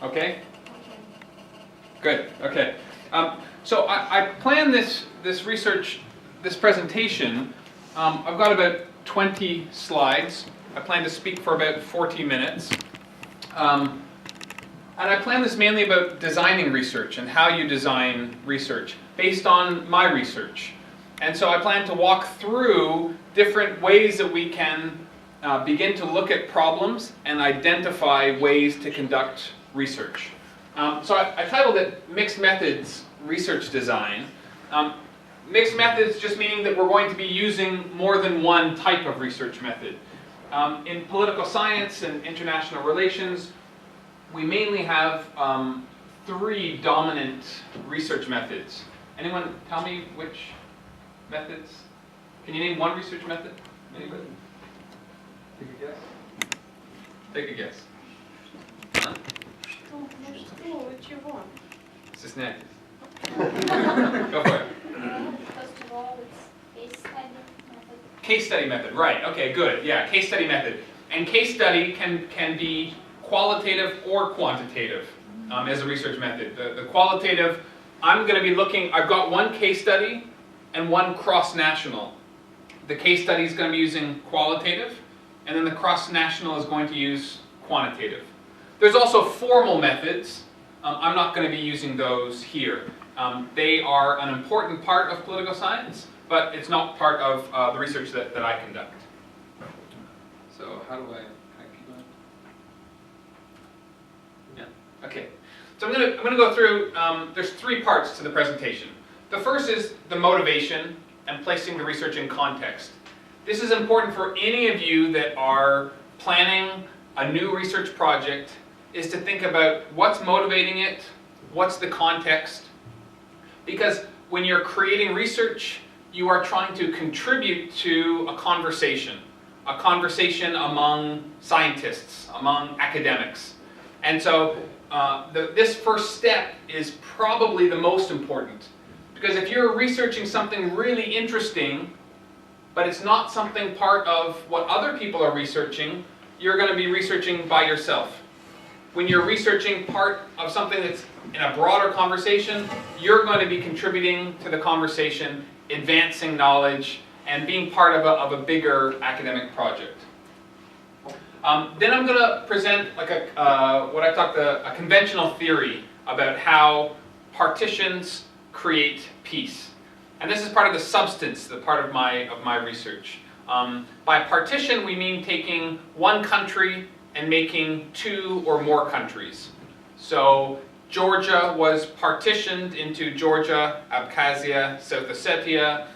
Okay? Good, okay. So I planned this research, this presentation. I've got about 20 slides. I plan to speak for about 40 minutes. And I plan this mainly about designing research and how you design research based on my research. And so I plan to walk through different ways that we can begin to look at problems and identify ways to conduct research. So I titled it Mixed Methods Research Design. Mixed methods just meaning that we're going to be using more than one type of research method. In political science and international relations, we mainly have 3 dominant research methods. Anyone tell me which methods? Can you name one research method? Anybody? Take a guess. Take a guess. Huh? Стесняйтесь. Go for it. First of all, it's case study method. Case study method, right, okay, good. Yeah, case study method. And case study can be qualitative or quantitative as a research method. The qualitative, I'm going to be looking, I've got one case study and one cross-national. The case study is going to be using qualitative, and then the cross-national is going to use quantitative. There's also formal methods. I'm not going to be using those here. They are an important part of political science, but it's not part of the research that I conduct. So how do I keep going? Yeah, okay. So I'm going to go through, there's 3 parts to the presentation. The first is the motivation and placing the research in context. This is important for any of you that are planning a new research project, is to think about what's motivating it, what's the context. Because when you're creating research, you are trying to contribute to a conversation among scientists, among academics. And so this first step is probably the most important. Because if you're researching something really interesting, but it's not something part of what other people are researching, you're going to be researching by yourself. When you're researching part of something that's in a broader conversation, you're going to be contributing to the conversation, advancing knowledge, and being part of a bigger academic project. Then I'm going to present like a conventional theory about how partitions create peace. And this is part of the substance, the part of my research. By partition, we mean taking one country and making 2 or more countries. So Georgia was partitioned into Georgia, Abkhazia, South Ossetia.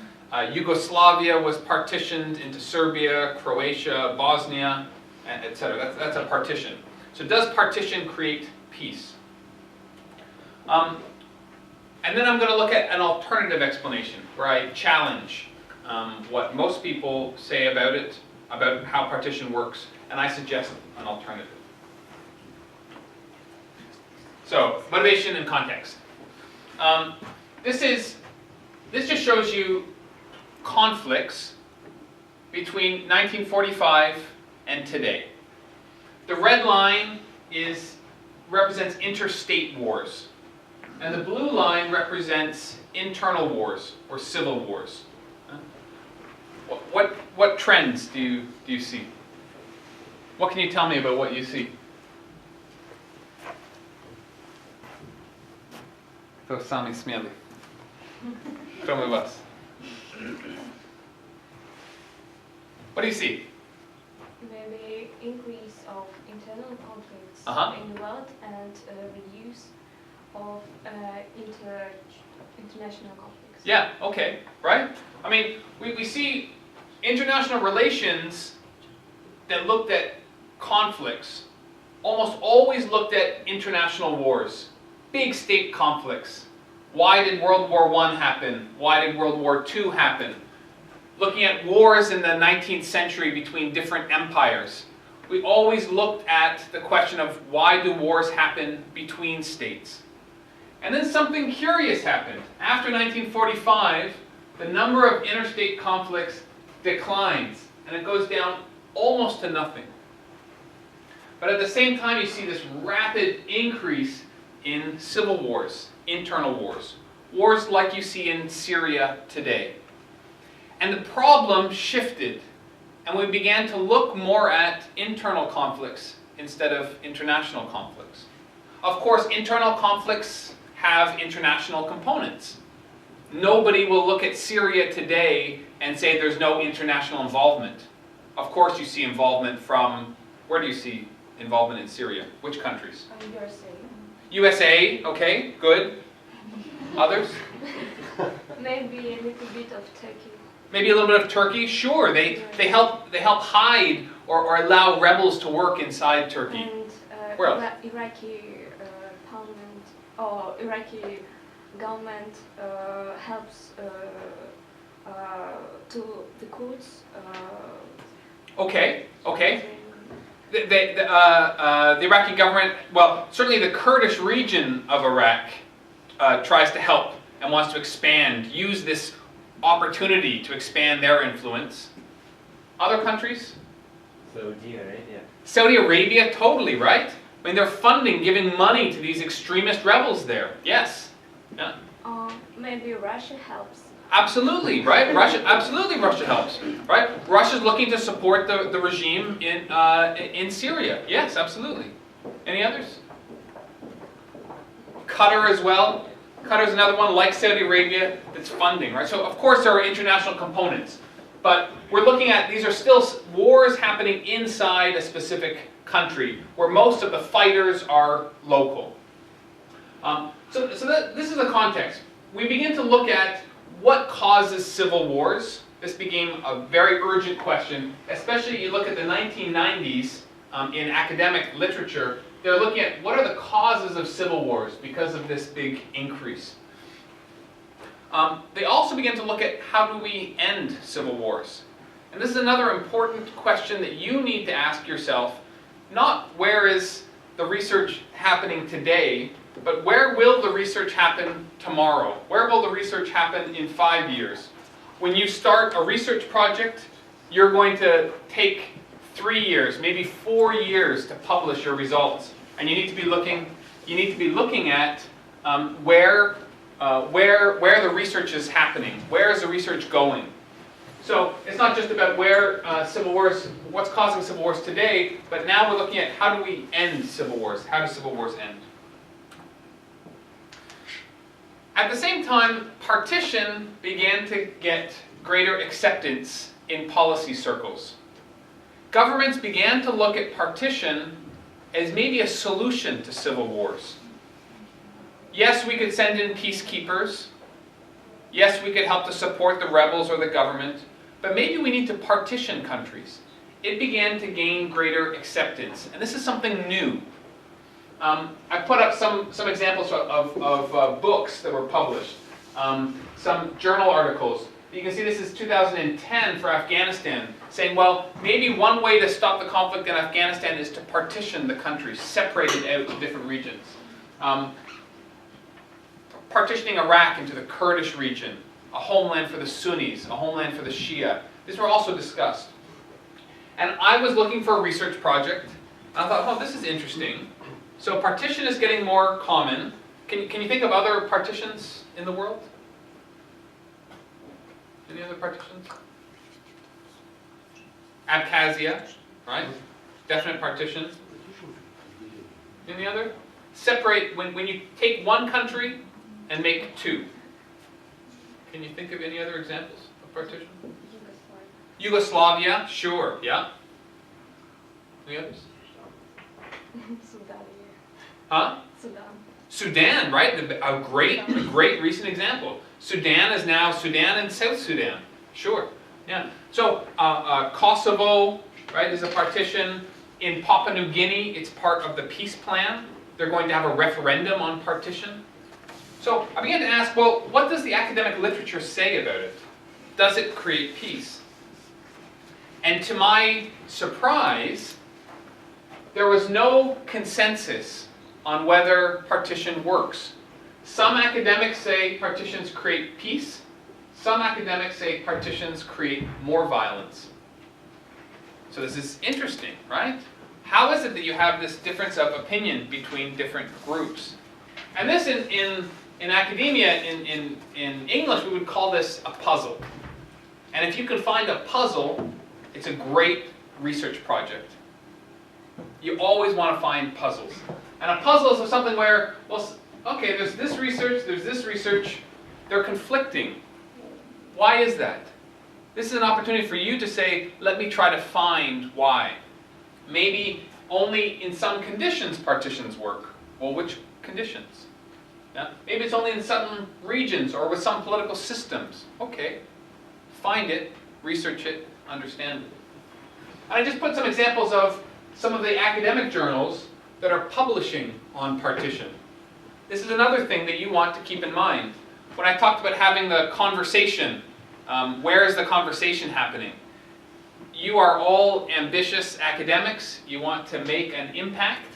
Yugoslavia was partitioned into Serbia, Croatia, Bosnia, etc. That's a partition. So does partition create peace? And then I'm going to look at an alternative explanation where I challenge what most people say about it, about how partition works, and I suggest an alternative. So, motivation and context. This just shows you conflicts between 1945 and today. The red line represents interstate wars, and the blue line represents internal wars or civil wars. What trends do you see? What can you tell me about what you see? To sami śmiali. Kto was? What do you see? Maybe increase of internal conflicts in the world and reduce of international conflicts. Yeah, okay, right? I mean, we see international relations that looked at conflicts almost always looked at international wars, big state conflicts. Why did World War I happen? Why did World War II happen? Looking at wars in the 19th century between different empires, we always looked at the question of why do wars happen between states? And then something curious happened. After 1945, the number of interstate conflicts declines, and it goes down almost to nothing. But at the same time, you see this rapid increase in civil wars, internal wars. Wars like you see in Syria today. And the problem shifted, and we began to look more at internal conflicts instead of international conflicts. Of course, internal conflicts have international components. Nobody will look at Syria today and say there's no international involvement. Of course you see involvement from, where do you see involvement in Syria? Which countries? USA. USA, okay, good. Others? Maybe a little bit of Turkey. Maybe a little bit of Turkey? Sure, they help hide or allow rebels to work inside Turkey. And where else? Iraqi parliament or Iraqi government helps to the Kurds. Okay, okay. The Iraqi government, well, certainly the Kurdish region of Iraq tries to help and wants to expand, use this opportunity to expand their influence. Other countries? Saudi Arabia. Saudi Arabia, totally, right? I mean, they're funding, giving money to these extremist rebels there. Yes. Yeah. Maybe Russia helps. Absolutely, right? Absolutely Russia helps, right? Russia's looking to support the regime in Syria. Yes, absolutely. Any others? Qatar as well. Qatar's another one, like Saudi Arabia, that's funding, right? So of course there are international components, but we're looking at, these are still wars happening inside a specific country, where most of the fighters are local. This is the context. We begin to look at what causes civil wars. This became a very urgent question, especially you look at the 1990s in academic literature. They're looking at what are the causes of civil wars because of this big increase. They also begin to look at how do we end civil wars. And this is another important question that you need to ask yourself, not where is the research happening today, but where will the research happen tomorrow? Where will the research happen in 5 years? When you start a research project, you're going to take 3 years, maybe 4 years to publish your results. And you need to be looking at where the research is happening. Where is the research going? So it's not just about where civil wars, what's causing civil wars today, but now we're looking at how do we end civil wars? How do civil wars end? At the same time, partition began to get greater acceptance in policy circles. Governments began to look at partition as maybe a solution to civil wars. Yes, we could send in peacekeepers. Yes, we could help to support the rebels or the government, but maybe we need to partition countries. It began to gain greater acceptance, and this is something new. I put up some examples of books that were published, some journal articles. You can see this is 2010 for Afghanistan, saying, well, maybe one way to stop the conflict in Afghanistan is to partition the country, separate it out to different regions. Partitioning Iraq into the Kurdish region, a homeland for the Sunnis, a homeland for the Shia. These were also discussed. And I was looking for a research project, and I thought, oh, this is interesting. So partition is getting more common. Can you think of other partitions in the world? Any other partitions? Abkhazia, right? Definite partition. Any other? Separate, when you take one country and make two. Can you think of any other examples of partition? Yugoslavia, sure, yeah. Any others? Sudan. Huh? Sudan. Sudan, right? A great recent example. Sudan is now Sudan and South Sudan. Sure, yeah. So Kosovo, right, is a partition. In Papua New Guinea, it's part of the peace plan. They're going to have a referendum on partition. So I began to ask, well, what does the academic literature say about it? Does it create peace? And to my surprise, there was no consensus on whether partition works. Some academics say partitions create peace. Some academics say partitions create more violence. So this is interesting, right? how is it that you have this difference of opinion between different groups? And this in academia, in English, we would call this a puzzle. And if you can find a puzzle, it's a great research project. You always want to find puzzles. And a puzzle is something where, well, okay, there's this research, they're conflicting. Why is that? This is an opportunity for you to say, let me try to find why. Maybe only in some conditions partitions work. Well, which conditions? Yeah? Maybe it's only in certain regions or with some political systems. Okay, find it, research it, understand it. And I just put some examples of some of the academic journals that are publishing on partition. This is another thing that you want to keep in mind. When I talked about having the conversation, where is the conversation happening? You are all ambitious academics. You want to make an impact.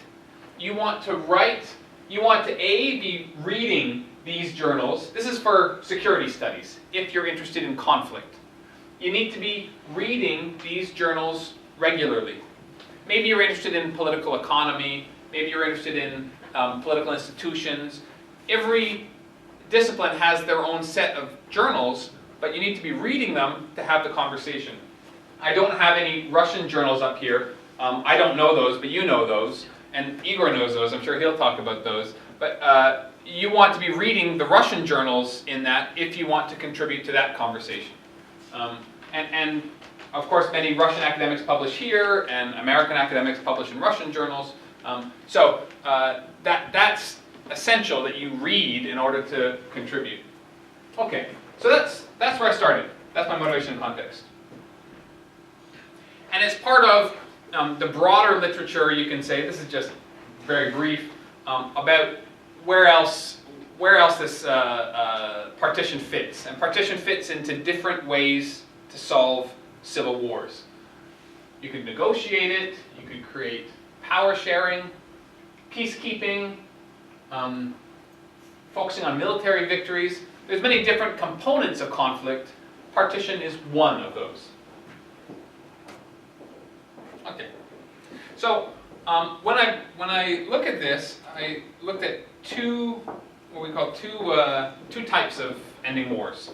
You want to write. You want to be reading these journals. This is for security studies, if you're interested in conflict. You need to be reading these journals regularly. Maybe you're interested in political economy. Maybe you're interested in political institutions. Every discipline has their own set of journals, but you need to be reading them to have the conversation. I don't have any Russian journals up here. I don't know those, but you know those. And Igor knows those. I'm sure he'll talk about those. But you want to be reading the Russian journals in that if you want to contribute to that conversation. And of course, many Russian academics publish here, and American academics publish in Russian journals. So that's essential that you read in order to contribute. Okay, so that's where I started. That's my motivation and context. And as part of the broader literature, you can say, this is just very brief, about where else this partition fits. And partition fits into different ways to solve civil wars. You could negotiate it, you could create power sharing, peacekeeping, focusing on military victories. There's many different components of conflict. Partition is one of those. Okay. So when I look at this, I looked at what we call two types of ending wars.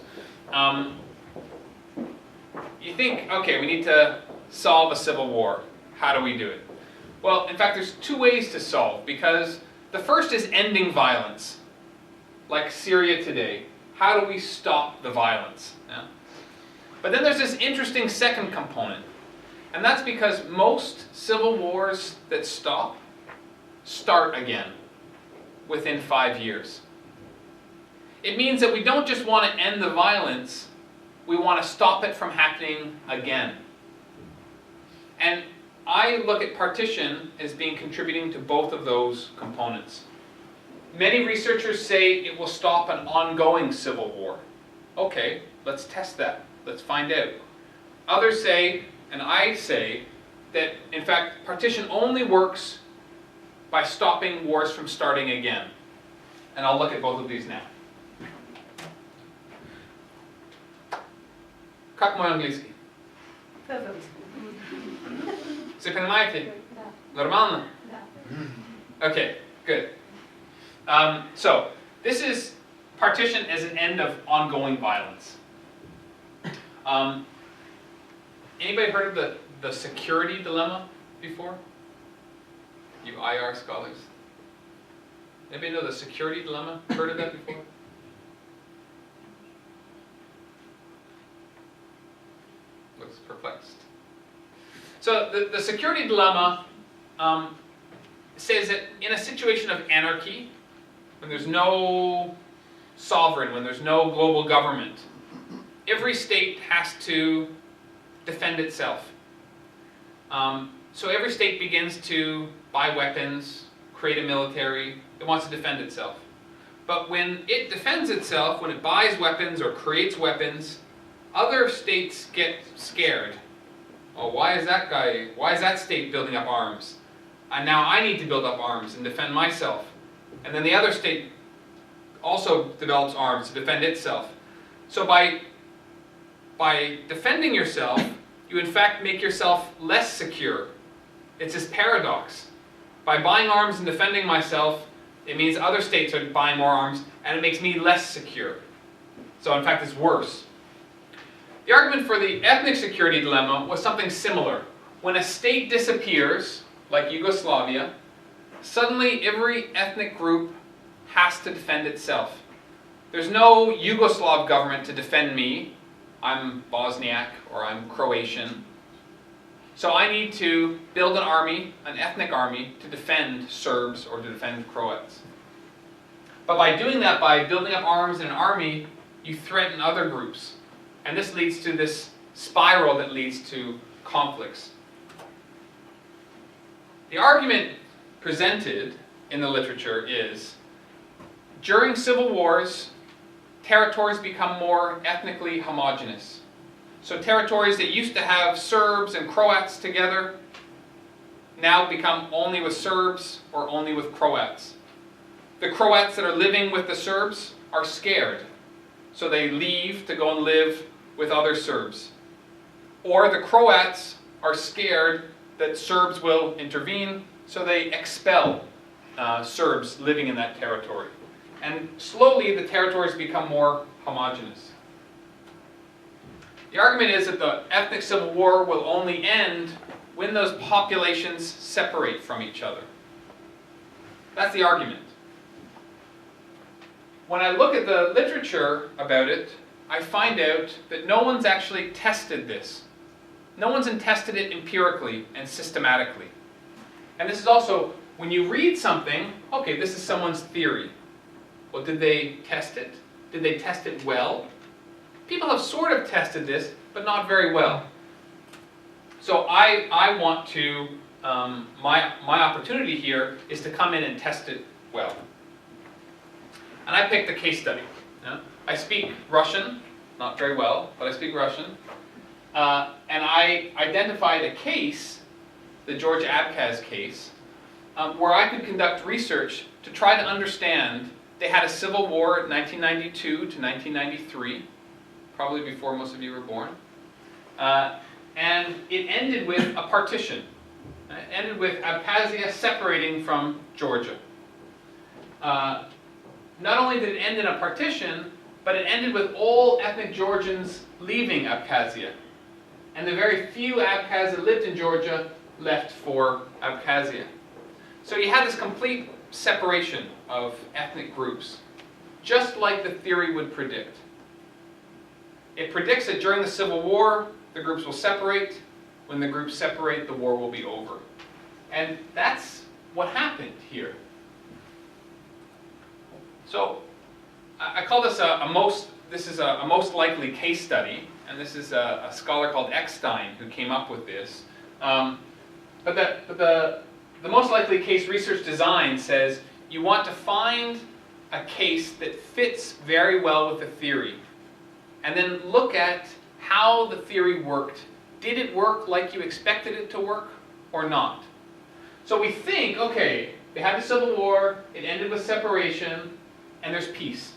You think, okay, we need to solve a civil war. How do we do it? Well, in fact, there's two ways to solve, because the first is ending violence, like Syria today. How do we stop the violence? Yeah? But then there's this interesting second component, and that's because most civil wars that start again within 5 years. It means that we don't just want to end the violence, we want to stop it from happening again. And I look at partition as being contributing to both of those components. Many researchers say it will stop an ongoing civil war. Okay, let's test that. Let's find out. Others say, and I say, that in fact partition only works by stopping wars from starting again. And I'll look at both of these now. Как мой английский? Вы понимаете? Нормально? Okay, good. So, this is partition as an end of ongoing violence. Anybody heard of the security dilemma before? You IR scholars? Anybody know the security dilemma? Heard of that before? Looks perplexed. So the security dilemma says that in a situation of anarchy, when there's no sovereign, when there's no global government, every state has to defend itself. So every state begins to buy weapons, create a military. It wants to defend itself. But when it defends itself, when it buys weapons or creates weapons, other states get scared. Oh, why is that state building up arms? And now I need to build up arms and defend myself. And then the other state also develops arms to defend itself. So by defending yourself, you in fact make yourself less secure. It's this paradox. By buying arms and defending myself, it means other states are buying more arms, and it makes me less secure. So in fact, it's worse. The argument for the ethnic security dilemma was something similar. When a state disappears, like Yugoslavia, suddenly every ethnic group has to defend itself. There's no Yugoslav government to defend me. I'm Bosniak or I'm Croatian. So I need to build an army, an ethnic army, to defend Serbs or to defend Croats. But by doing that, by building up arms in an army, you threaten other groups. And this leads to this spiral that leads to conflicts. The argument presented in the literature is, during civil wars, territories become more ethnically homogeneous. So territories that used to have Serbs and Croats together now become only with Serbs or only with Croats. The Croats that are living with the Serbs are scared, so they leave to go and live with other Serbs. Or the Croats are scared that Serbs will intervene, so they expel Serbs living in that territory. And slowly the territories become more homogeneous. The argument is that the ethnic civil war will only end when those populations separate from each other. That's the argument. When I look at the literature about it, I find out that no one's actually tested this. No one's tested it empirically and systematically. And this is also, when you read something, okay, this is someone's theory. Well, did they test it? Did they test it well? People have sort of tested this, but not very well. So I want to, my opportunity here is to come in and test it well. And I picked a case study. I speak Russian, not very well, but I speak Russian. And I identified a case, the George Abkhaz case, where I could conduct research to try to understand. They had a civil war in 1992 to 1993, probably before most of you were born. And it ended with a partition. It ended with Abkhazia separating from Georgia. Not only did it end in a partition, but it ended with all ethnic Georgians leaving Abkhazia. And the very few Abkhaz that lived in Georgia left for Abkhazia. So you had this complete separation of ethnic groups, just like the theory would predict. It predicts that during the Civil War, the groups will separate. When the groups separate, the war will be over. And that's what happened here. So I call this a most likely case study, and this is a scholar called Eckstein who came up with this. But the most likely case research design says you want to find a case that fits very well with the theory, and then look at how the theory worked. Did it work like you expected it to work or not? So we think, okay, they had the Civil War, it ended with separation, and there's peace.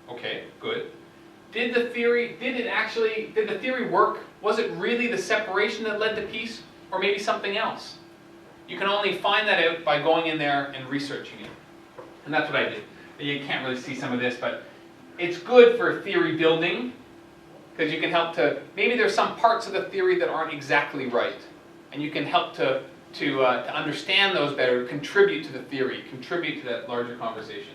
Okay, good. Did the theory work? Was it really the separation that led to peace, or maybe something else? You can only find that out by going in there and researching it. And that's what I did. You can't really see some of this, but it's good for theory building, because you can help to, maybe there's some parts of the theory that aren't exactly right, and you can help to understand those better, contribute to the theory, contribute to that larger conversation.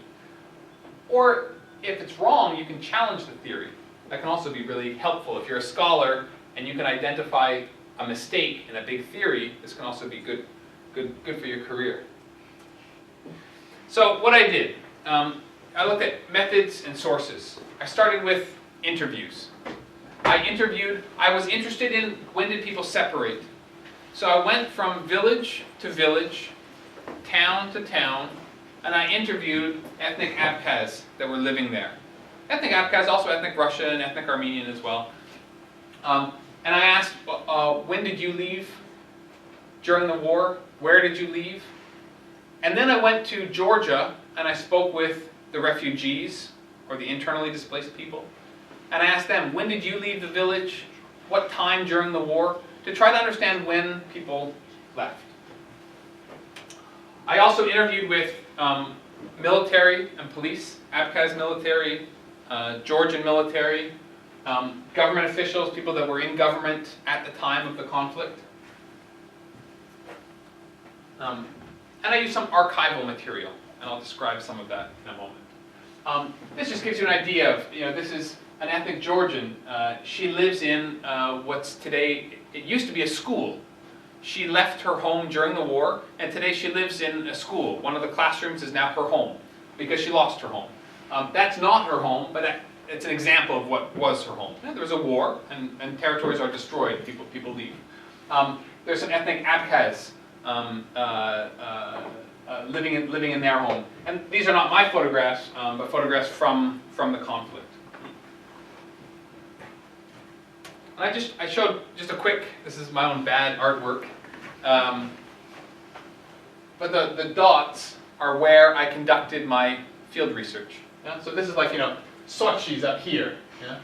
Or if it's wrong, you can challenge the theory. That can also be really helpful. If you're a scholar and you can identify a mistake in a big theory, this can also be good for your career. So what I did, I looked at methods and sources. I started with interviews. I was interested in when did people separate. So I went from village to village, town to town, and I interviewed ethnic Abkhaz that were living there. Ethnic Abkhaz, also ethnic Russian, ethnic Armenian as well. And I asked, when did you leave during the war? Where did you leave? And then I went to Georgia and I spoke with the refugees or the internally displaced people. And I asked them, when did you leave the village? What time during the war? To try to understand when people left. I also interviewed with military and police, Abkhaz military, Georgian military, government officials, people that were in government at the time of the conflict. And I used some archival material, and I'll describe some of that in a moment. This just gives you an idea of, this is an ethnic Georgian. She lives in what's today, it used to be a school. She left her home during the war, and today she lives in a school. One of the classrooms is now her home, because she lost her home. That's not her home, but it's an example of what was her home. There was a war, and territories are destroyed, people leave. There's some ethnic Abkhaz living in their home. And these are not my photographs, but photographs from the conflict. And I showed just a quick, this is my own bad artwork, but the dots are where I conducted my field research. Yeah? So this is like, Sochi's up here. Yeah?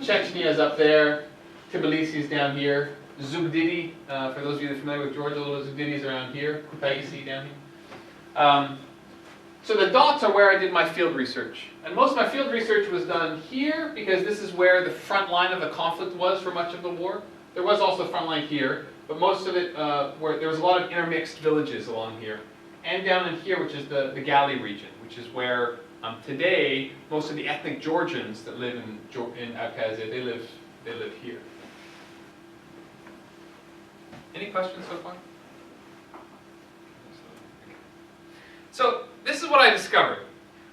Chechnya is up there, Tbilisi's down here, Zugdidi, for those of you that are familiar with Georgia, little Zugdidi's around here, Kutaisi down here. So the dots are where I did my field research. And most of my field research was done here because this is where the front line of the conflict was for much of the war. There was also the front line here, but most of it, there was a lot of intermixed villages along here. And down in here, which is the Gali region, which is where today most of the ethnic Georgians that live in Abkhazia, they live here. Any questions so far? So this is what I discovered.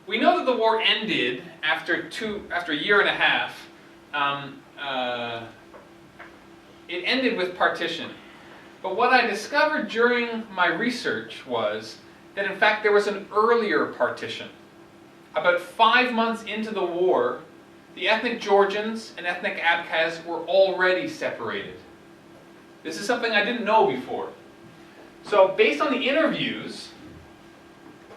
We know that the war ended after a year and a half. It ended with partition. But what I discovered during my research was that in fact there was an earlier partition. About 5 months into the war, the ethnic Georgians and ethnic Abkhaz were already separated. This is something I didn't know before. So based on the interviews,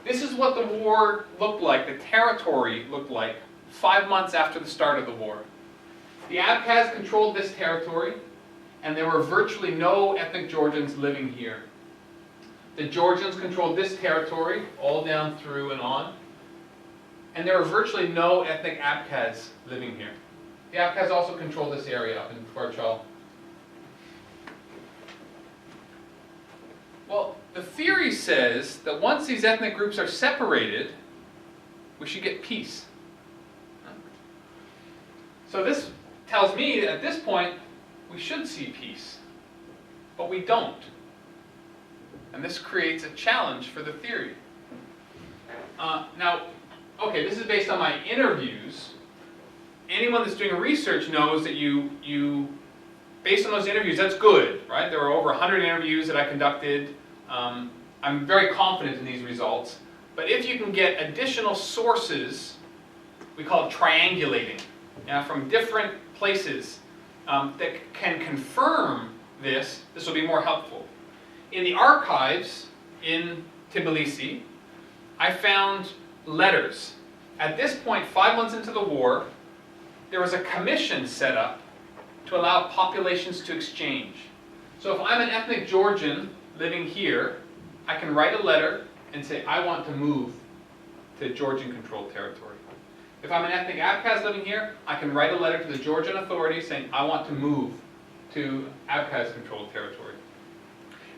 this is what the war looked like, the territory looked like 5 months after the start of the war. The Abkhaz controlled this territory, and there were virtually no ethnic Georgians living here. The Georgians controlled this territory, all down through and on, and there were virtually no ethnic Abkhaz living here. The Abkhaz also controlled this area up in Tvarchal. Well, the theory says that once these ethnic groups are separated, we should get peace. So this tells me that at this point, we should see peace. But we don't. And this creates a challenge for the theory. Now, okay, this is based on my interviews. Anyone that's doing research knows that you based on those interviews, that's good, right? There were over 100 interviews that I conducted. I'm very confident in these results. But if you can get additional sources, we call it triangulating, from different places that can confirm this will be more helpful. In the archives in Tbilisi, I found letters. At this point, 5 months into the war, there was a commission set up to allow populations to exchange. So if I'm an ethnic Georgian living here, I can write a letter and say, I want to move to Georgian-controlled territory. If I'm an ethnic Abkhaz living here, I can write a letter to the Georgian authorities saying, I want to move to Abkhaz-controlled territory.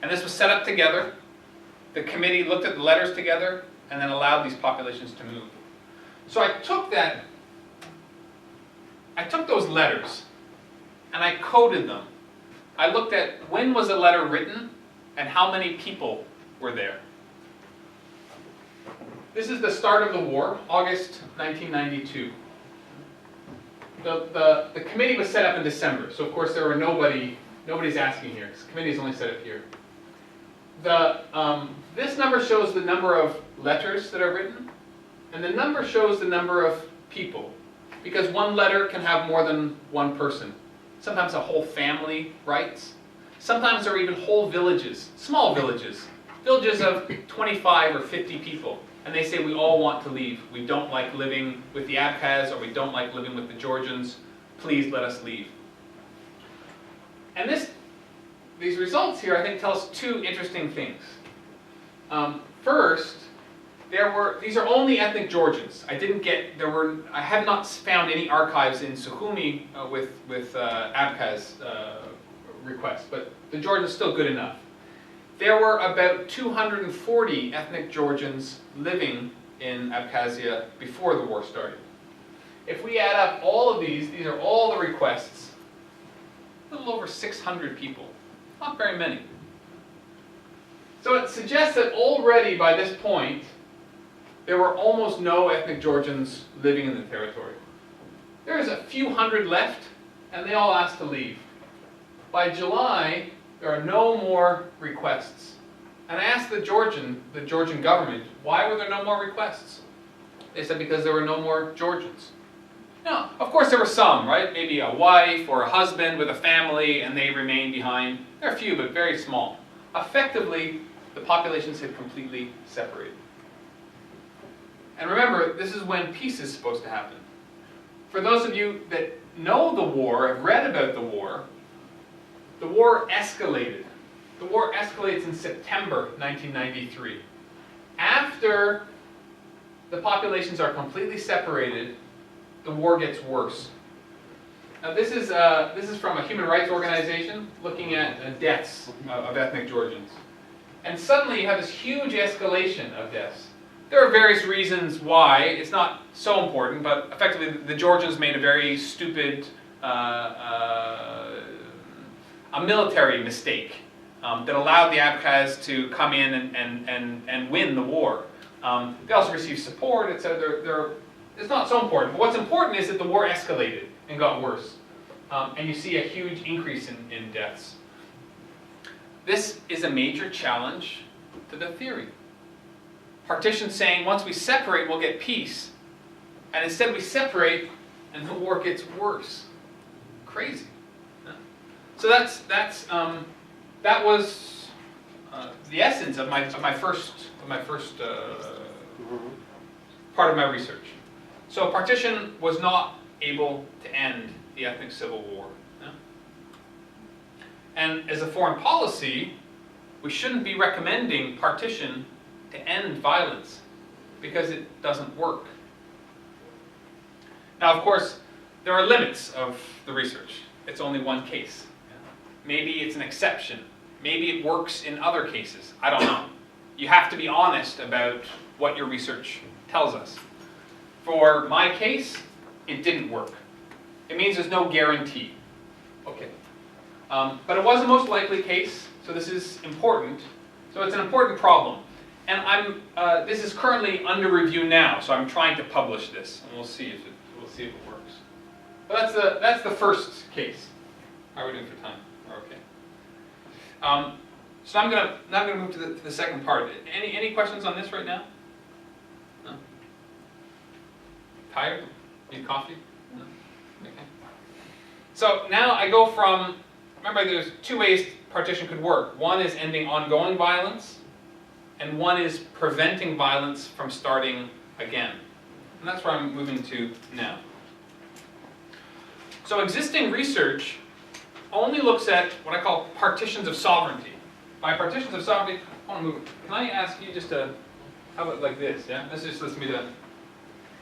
And this was set up together. The committee looked at the letters together and then allowed these populations to move. So I took those letters and I coded them. I looked at when was a letter written and how many people were there. This is the start of the war, August 1992. The committee was set up in December, so of course there were nobody's asking here, because the committee is only set up here. This number shows the number of letters that are written, and the number shows the number of people, because one letter can have more than one person. Sometimes a whole family writes. Sometimes there are even whole villages, small villages of 25 or 50 people. And they say, we all want to leave. We don't like living with the Abkhaz, or we don't like living with the Georgians. Please let us leave. And these results here, I think, tell us two interesting things. First, these are only ethnic Georgians. I have not found any archives in Sukhumi with Abkhaz requests, but the Georgians still good enough. There were about 240 ethnic Georgians living in Abkhazia before the war started. If we add up all of these are all the requests, a little over 600 people. Not very many. So it suggests that already by this point, there were almost no ethnic Georgians living in the territory. There's a few hundred left, and they all asked to leave. By July, there are no more requests. And I asked the Georgian government, why were there no more requests? They said because there were no more Georgians. Now, of course there were some, right? Maybe a wife or a husband with a family and they remained behind. There are a few, but very small. Effectively, the populations had completely separated. And remember, this is when peace is supposed to happen. For those of you that know the war, have read about the war escalated. The war escalates in September 1993. After the populations are completely separated, the war gets worse. Now this is from a human rights organization looking at deaths of ethnic Georgians. And suddenly you have this huge escalation of deaths. There are various reasons why. It's not so important, but effectively the Georgians made a very stupid a military mistake that allowed the Abkhaz to come in and win the war. They also received support, etc. It's not so important. But what's important is that the war escalated and got worse. And you see a huge increase in deaths. This is a major challenge to the theory. Partition saying once we separate, we'll get peace. And instead we separate and the war gets worse. Crazy. So that was the essence of my first part of my research. So partition was not able to end the ethnic civil war. Yeah? And as a foreign policy, we shouldn't be recommending partition to end violence because it doesn't work. Now, of course, there are limits of the research. It's only one case. Maybe it's an exception. Maybe it works in other cases. I don't know. You have to be honest about what your research tells us. For my case, it didn't work. It means there's no guarantee. Okay. But it was the most likely case, so this is important. So it's an important problem. And this is currently under review now, so I'm trying to publish this, and we'll see if it works. But that's the first case. How are we doing for time? We're okay. So now I'm gonna move to the second part. Any questions on this right now? No? Tired? Need coffee? No? Okay. So now I go from, remember there's two ways partition could work. One is ending ongoing violence, and one is preventing violence from starting again. And that's where I'm moving to now. So existing research only looks at what I call partitions of sovereignty. By partitions of sovereignty, I want to move. Can I ask you just to, how about like this, yeah? This just lets me to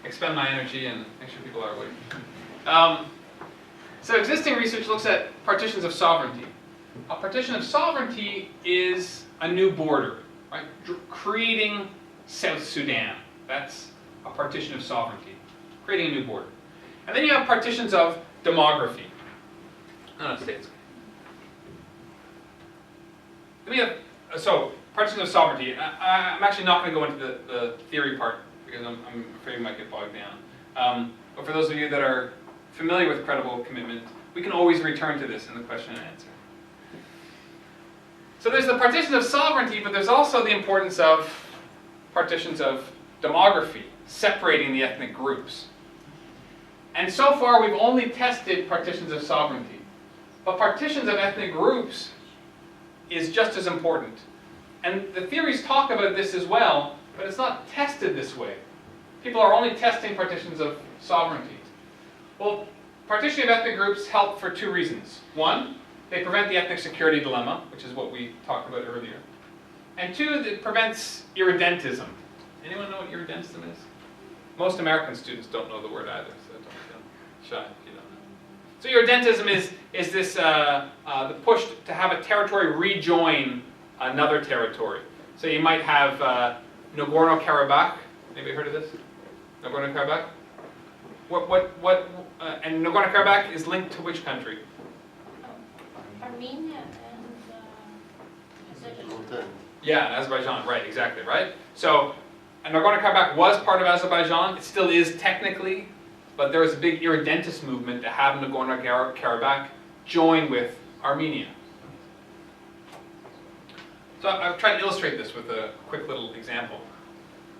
expend my energy and make sure people are awake. So existing research looks at partitions of sovereignty. A partition of sovereignty is a new border, right? Creating South Sudan. That's a partition of sovereignty. Creating a new border. And then you have partitions of demography. No, states. So, partitions of sovereignty. I'm actually not going to go into the theory part because I'm afraid we might get bogged down. But for those of you that are familiar with credible commitment, we can always return to this in the question and answer. So there's the partitions of sovereignty, but there's also the importance of partitions of demography, separating the ethnic groups. And so far we've only tested partitions of sovereignty. But partitions of ethnic groups is just as important. And the theories talk about this as well, but it's not tested this way. People are only testing partitions of sovereignty. Well, partitioning of ethnic groups help for two reasons. One, they prevent the ethnic security dilemma, which is what we talked about earlier. And 2, it prevents irredentism. Anyone know what irredentism is? Most American students don't know the word either, so don't feel shy if you don't know. So irredentism is this the push to have a territory rejoin another territory. So you might have Nagorno-Karabakh. Anybody heard of this? Nagorno-Karabakh? And Nagorno-Karabakh is linked to which country? Armenia and Azerbaijan. Yeah, Azerbaijan, right, exactly, right? So Nagorno-Karabakh was part of Azerbaijan. It still is technically, but there was a big irredentist movement to have Nagorno-Karabakh join with Armenia. So I've tried to illustrate this with a quick little example.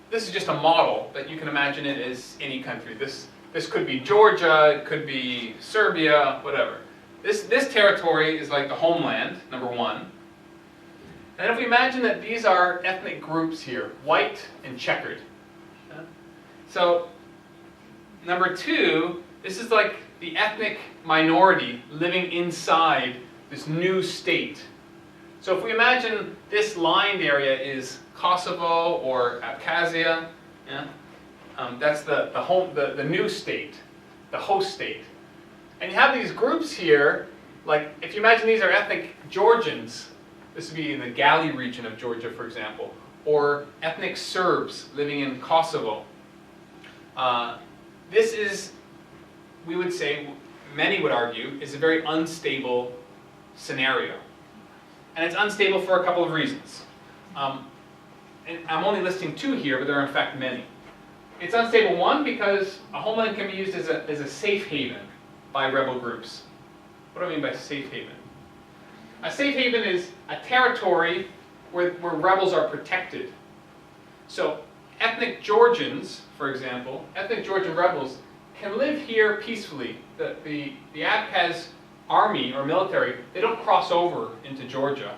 This is just a model, but you can imagine it as any country. This could be Georgia, it could be Serbia, whatever. This territory is like the homeland, number 1. And if we imagine that these are ethnic groups here, white and checkered. So, number 2, this is like the ethnic minority living inside this new state. So if we imagine this lined area is Kosovo or Abkhazia, yeah? That's the new state, the host state. And you have these groups here, like if you imagine these are ethnic Georgians, this would be in the Gali region of Georgia, for example, or ethnic Serbs living in Kosovo. This is, we would say, many would argue, is a very unstable scenario. And it's unstable for a couple of reasons. And I'm only listing 2 here, but there are in fact many. It's unstable, 1, because a homeland can be used as a safe haven by rebel groups. What do I mean by safe haven? A safe haven is a territory where rebels are protected. So ethnic Georgians, for example, ethnic Georgian rebels can live here peacefully. The Abkhaz army or military, they don't cross over into Georgia.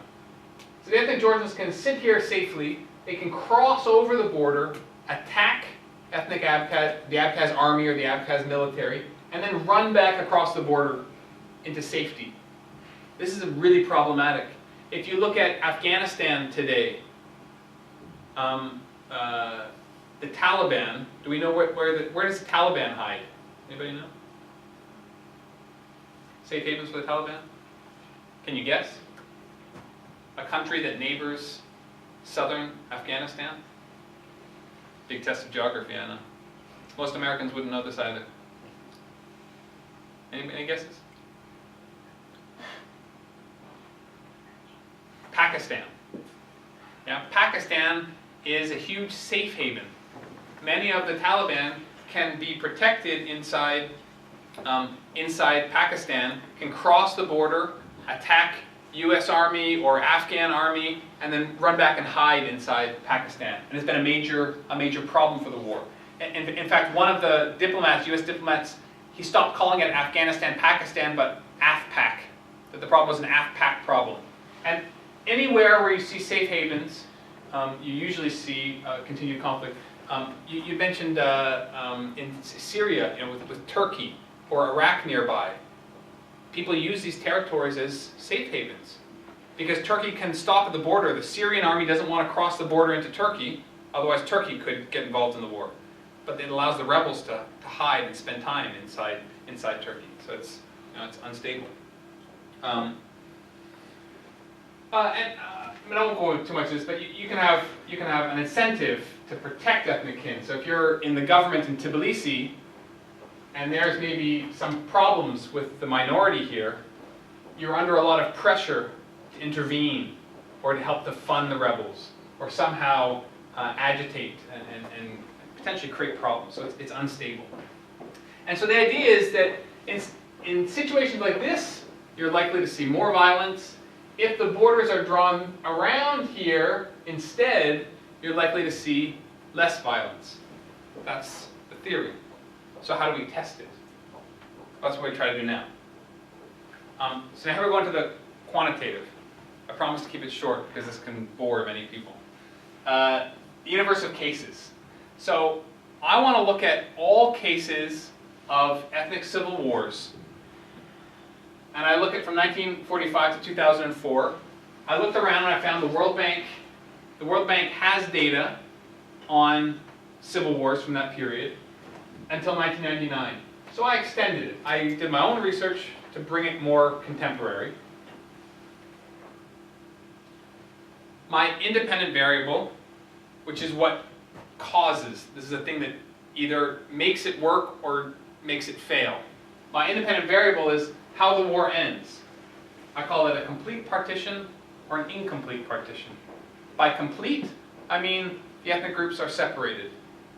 So the ethnic Georgians can sit here safely, they can cross over the border, attack ethnic Abkhaz, the Abkhaz army or the Abkhaz military, and then run back across the border into safety. This is really problematic. If you look at Afghanistan today, the Taliban, do we know where does the Taliban hide? Anybody know? Safe havens for the Taliban? Can you guess? A country that neighbors southern Afghanistan? Big test of geography, I know. Most Americans wouldn't know this either. Any guesses? Pakistan. Yeah, Pakistan is a huge safe haven. Many of the Taliban can be protected inside Pakistan, can cross the border, attack U.S. Army or Afghan Army, and then run back and hide inside Pakistan. And it's been a major problem for the war. And in fact, one of the diplomats, U.S. diplomats, he stopped calling it Afghanistan-Pakistan, but AFPAC. That the problem was an AFPAC problem. And anywhere where you see safe havens, you usually see continued conflict. You mentioned in Syria, with Turkey or Iraq nearby. People use these territories as safe havens because Turkey can stop at the border. The Syrian army doesn't want to cross the border into Turkey, otherwise Turkey could get involved in the war. But it allows the rebels to hide and spend time inside Turkey. So it's unstable. I won't go into too much of this, but you can have an incentive to protect ethnic kin. So if you're in the government in Tbilisi, and there's maybe some problems with the minority here, you're under a lot of pressure to intervene or to help to fund the rebels or somehow agitate and potentially create problems. So it's unstable. And so the idea is that in situations like this, you're likely to see more violence. If the borders are drawn around here instead, you're likely to see less violence. That's the theory. So how do we test it? That's what we try to do now. So now we're going to the quantitative. I promise to keep it short because this can bore many people. The universe of cases. So I want to look at all cases of ethnic civil wars. And I look at from 1945 to 2004. I looked around and I found the World Bank the World Bank has data on civil wars from that period until 1999. So I extended it. I did my own research to bring it more contemporary. My independent variable, which is what causes, this is a thing that either makes it work or makes it fail. My independent variable is how the war ends. I call it a complete partition or an incomplete partition. By complete, I mean the ethnic groups are separated.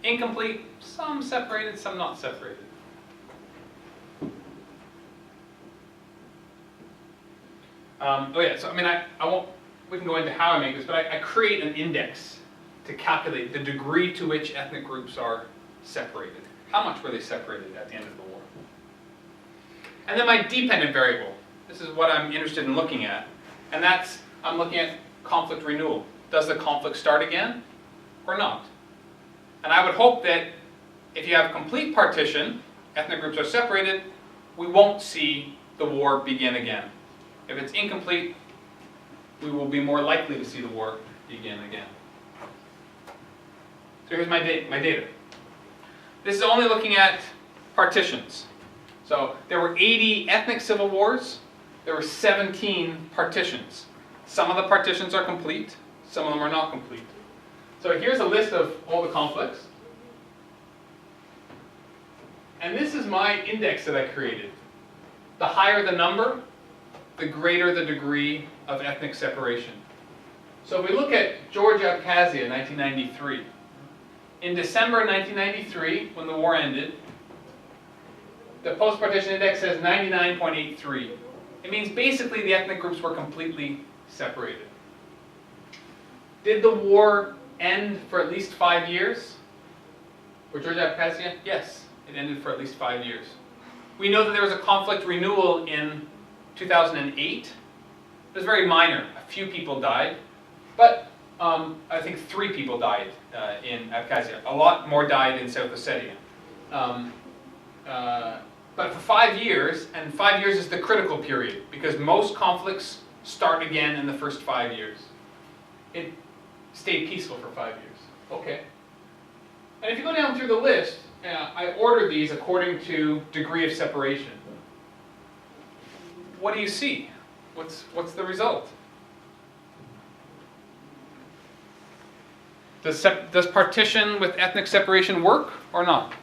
Incomplete, some separated, some not separated. Oh yeah, so I mean, I won't, we can go into how I make this, but I create an index to calculate the degree to which ethnic groups are separated. How much were they separated at the end of the war? And then my dependent variable. This is what I'm interested in looking at. And that's, I'm looking at conflict renewal. Does the conflict start again or not? And I would hope that if you have complete partition, ethnic groups are separated, we won't see the war begin again. If it's incomplete, we will be more likely to see the war begin again. So here's my data. This is only looking at partitions. So there were 80 ethnic civil wars. There were 17 partitions. Some of the partitions are complete. Some of them are not complete. So here's a list of all the conflicts. And this is my index that I created. The higher the number, the greater the degree of ethnic separation. So if we look at Georgia, Abkhazia, 1993. In December 1993, when the war ended, the post-partition index says 99.83. It means basically the ethnic groups were completely separated. Did the war end for at least 5 years? For Georgia, Abkhazia? Yes, it ended for at least 5 years. We know that there was a conflict renewal in 2008. It was very minor. A few people died. But I think 3 people died in Abkhazia. A lot more died in South Ossetia. But for 5 years, and 5 years is the critical period, because most conflicts start again in the first 5 years. It stayed peaceful for 5 years. Okay. And if you go down through the list, I ordered these according to degree of separation. What do you see? What's the result? Does partition with ethnic separation work or not?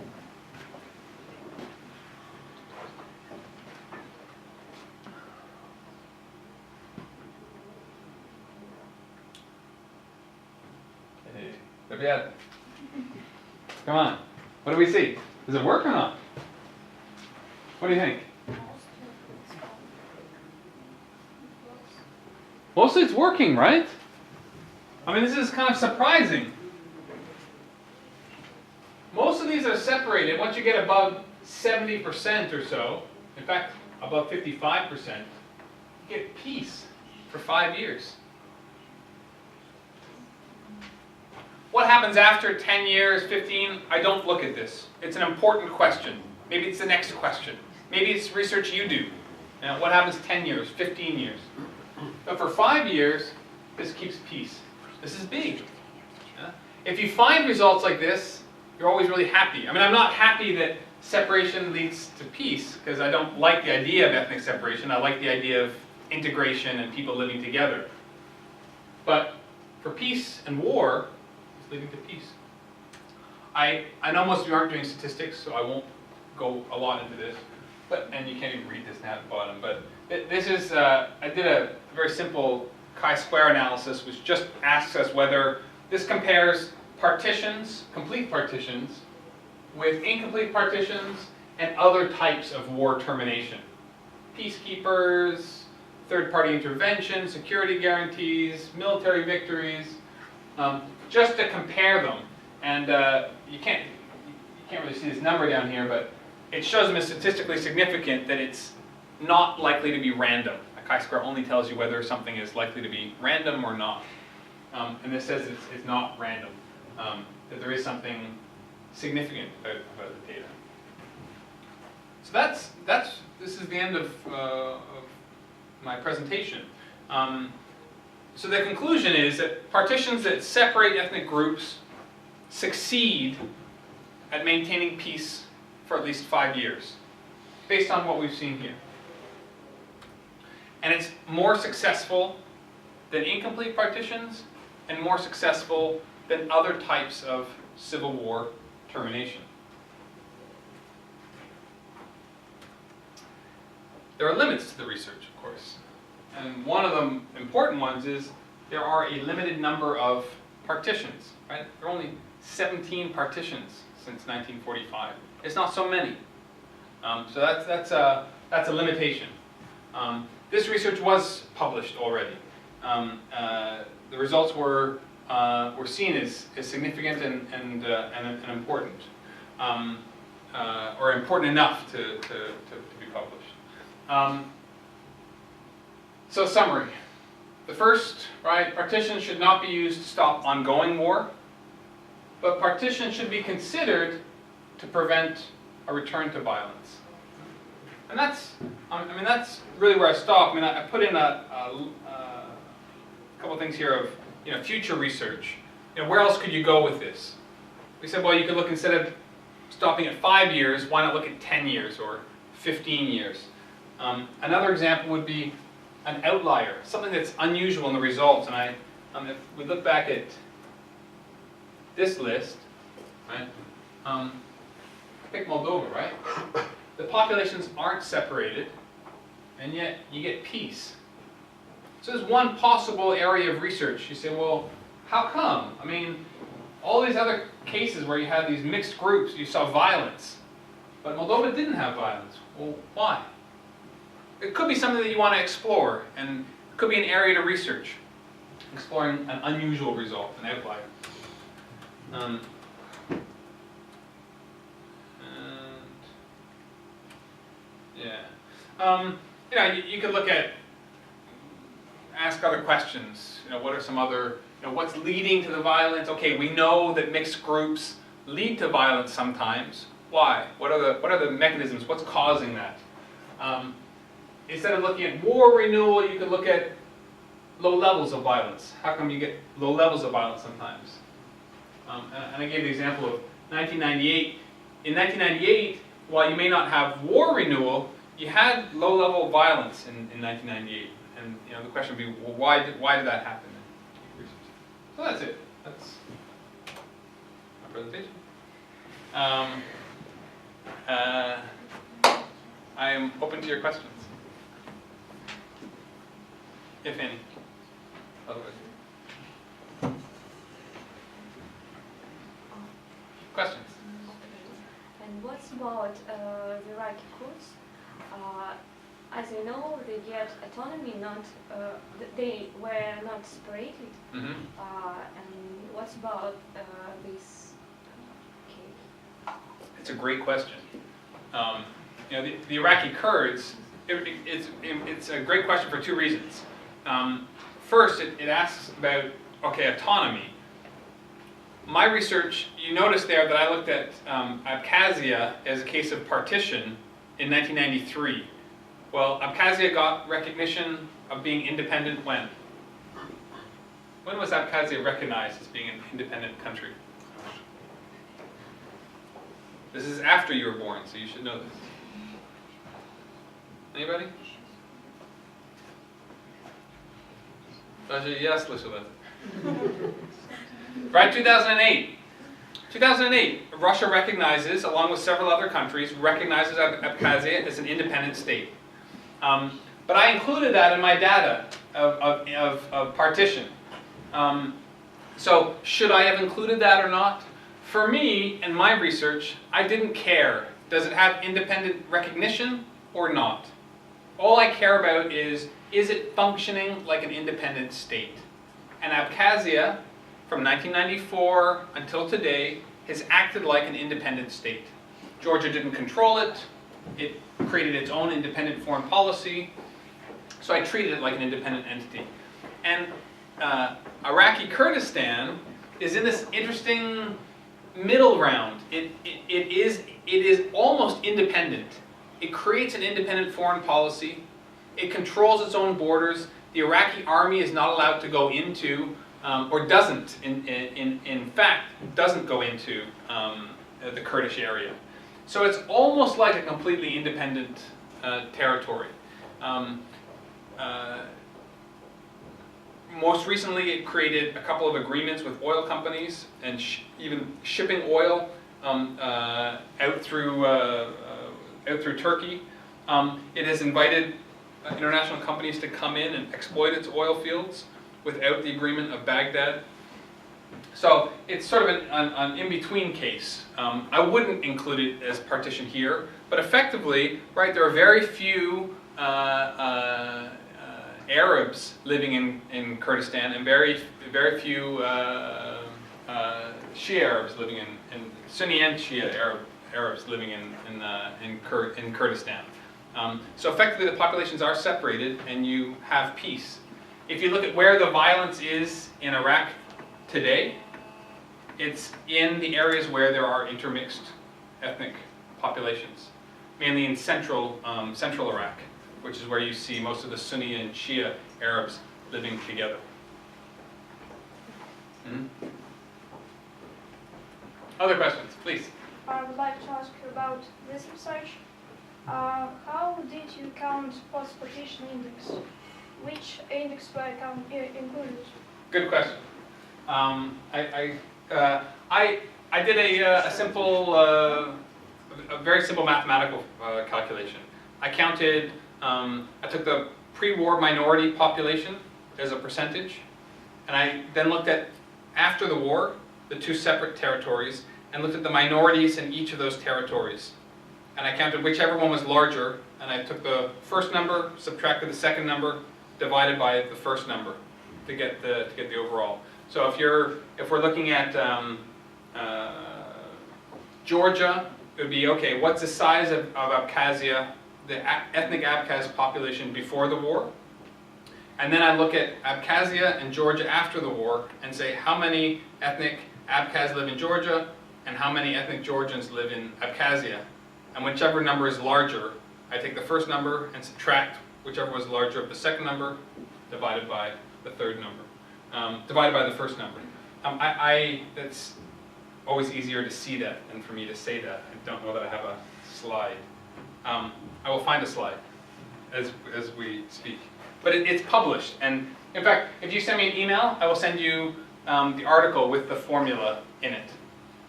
Okay. Come on. What do we see? Does it work or not? What do you think? Mostly it's working, right? I mean, this is kind of surprising. Most of these are separated. Once you get above 70% or so, in fact, above 55%, you get peace for 5 years. What happens after 10 years, 15? I don't look at this. It's an important question. Maybe it's the next question. Maybe it's research you do. What happens 10 years, 15 years? But for 5 years, this keeps peace. This is big. If you find results like this, you're always really happy. I mean, I'm not happy that separation leads to peace, because I don't like the idea of ethnic separation. I like the idea of integration and people living together. But for peace and war, it's leading to peace. I know most of you aren't doing statistics, so I won't go a lot into this. And you can't even read this now at the bottom. But this is, I did a very simple chi-square analysis, which just asks us whether this compares partitions, complete partitions, with incomplete partitions and other types of war termination. Peacekeepers, third-party intervention, security guarantees, military victories, just to compare them. And you can't really see this number down here, but it shows them as statistically significant that it's not likely to be random. A chi-square only tells you whether something is likely to be random or not. And this says it's not random, that there is something significant about the data. So this is the end of my presentation. So the conclusion is that partitions that separate ethnic groups succeed at maintaining peace for at least 5 years, based on what we've seen here. And it's more successful than incomplete partitions and more successful than other types of civil war termination. There are limits to the research, of course. And one of the important ones is there are a limited number of partitions, right? There are only 17 partitions since 1945. It's not so many. So that's a limitation. This research was published already. The results were seen as significant and important, or important enough to be published. So summary. The first, right, partition should not be used to stop ongoing war, but partition should be considered to prevent a return to violence. And that's, I mean, that's really where I stop. I mean, I put in a couple of things here of, you know, future research. You know, where else could you go with this? We said, well, you could look, instead of stopping at 5 years, why not look at 10 years or 15 years? Another example would be an outlier, something that's unusual in the results. And if we look back at this list, right? Pick Moldova, right? The populations aren't separated, and yet you get peace. So there's one possible area of research. You say, well, how come? I mean, all these other cases where you had these mixed groups, you saw violence, but Moldova didn't have violence. Well, why? It could be something that you want to explore, and it could be an area to research, exploring an unusual result, an outlier. You know, you could look at, ask other questions. You know, what are some other, you know, what's leading to the violence? Okay, we know that mixed groups lead to violence sometimes. Why? What are the mechanisms? What's causing that? Instead of looking at war renewal, you could look at low levels of violence. How come you get low levels of violence sometimes? And I gave the example of 1998. In 1998, while you may not have war renewal, you had low-level violence in 1998. And you know, the question would be, well, why did that happen? So that's it. That's my presentation. I am open to your questions, if any. Otherwise. Questions? And what's about the Iraqi Kurds? As I know, they get autonomy, not they were not separated. Mm-hmm. And what's about this case? It's a great question. You know, the Iraqi Kurds. It's a great question for two reasons. First, it asks about, okay, autonomy. My research, you notice there that I looked at Abkhazia as a case of partition in 1993. Well, Abkhazia got recognition of being independent when? When was Abkhazia recognized as being an independent country? This is after you were born, so you should know this. Anybody? Yes, right, 2008. 2008, Russia recognizes, along with several other countries, recognizes Abkhazia as an independent state. But I included that in my data of partition. So should I have included that or not? For me, in my research, I didn't care. Does it have independent recognition or not? All I care about is it functioning like an independent state? And Abkhazia, from 1994 until today, has acted like an independent state. Georgia didn't control it. It created its own independent foreign policy. So I treated it like an independent entity. And Iraqi Kurdistan is in this interesting middle ground. It is almost independent. It creates an independent foreign policy. It controls its own borders. the Iraqi army is not allowed to go into, or doesn't, in fact, doesn't go into the Kurdish area. So it's almost like a completely independent territory. Most recently, it created a couple of agreements with oil companies and even shipping oil out through Turkey. It has invited international companies to come in and exploit its oil fields without the agreement of Baghdad. So it's sort of an in-between case. I wouldn't include it as partition here, but effectively, right, there are very few Arabs living in Kurdistan and very few Shia Arabs living in Sunni and Shia Arabs living in Kurdistan. So effectively, the populations are separated, and you have peace. If you look at where the violence is in Iraq today, it's in the areas where there are intermixed ethnic populations, mainly in central Iraq, which is where you see most of the Sunni and Shia Arabs living together. Mm-hmm. Other questions, please? I would like to ask you about this research. How did you count post-partition index? Which index were included? Good question. I did a simple, a very simple mathematical calculation. I counted. I took the pre-war minority population as a percentage, and I then looked at, after the war, the two separate territories, and looked at the minorities in each of those territories. And I counted whichever one was larger, and I took the first number, subtracted the second number, divided by the first number to get the overall. So if we're looking at Georgia, it would be, okay, what's the size of Abkhazia, the ethnic Abkhaz population before the war? And then I look at Abkhazia and Georgia after the war and say, how many ethnic Abkhaz live in Georgia and how many ethnic Georgians live in Abkhazia? And whichever number is larger, I take the first number and subtract whichever was larger of the second number, divided by the third number, divided by the first number. It's always easier to see that than for me to say that. I don't know that I have a slide. I will find a slide as we speak. But it's published, and in fact, if you send me an email, I will send you the article with the formula in it.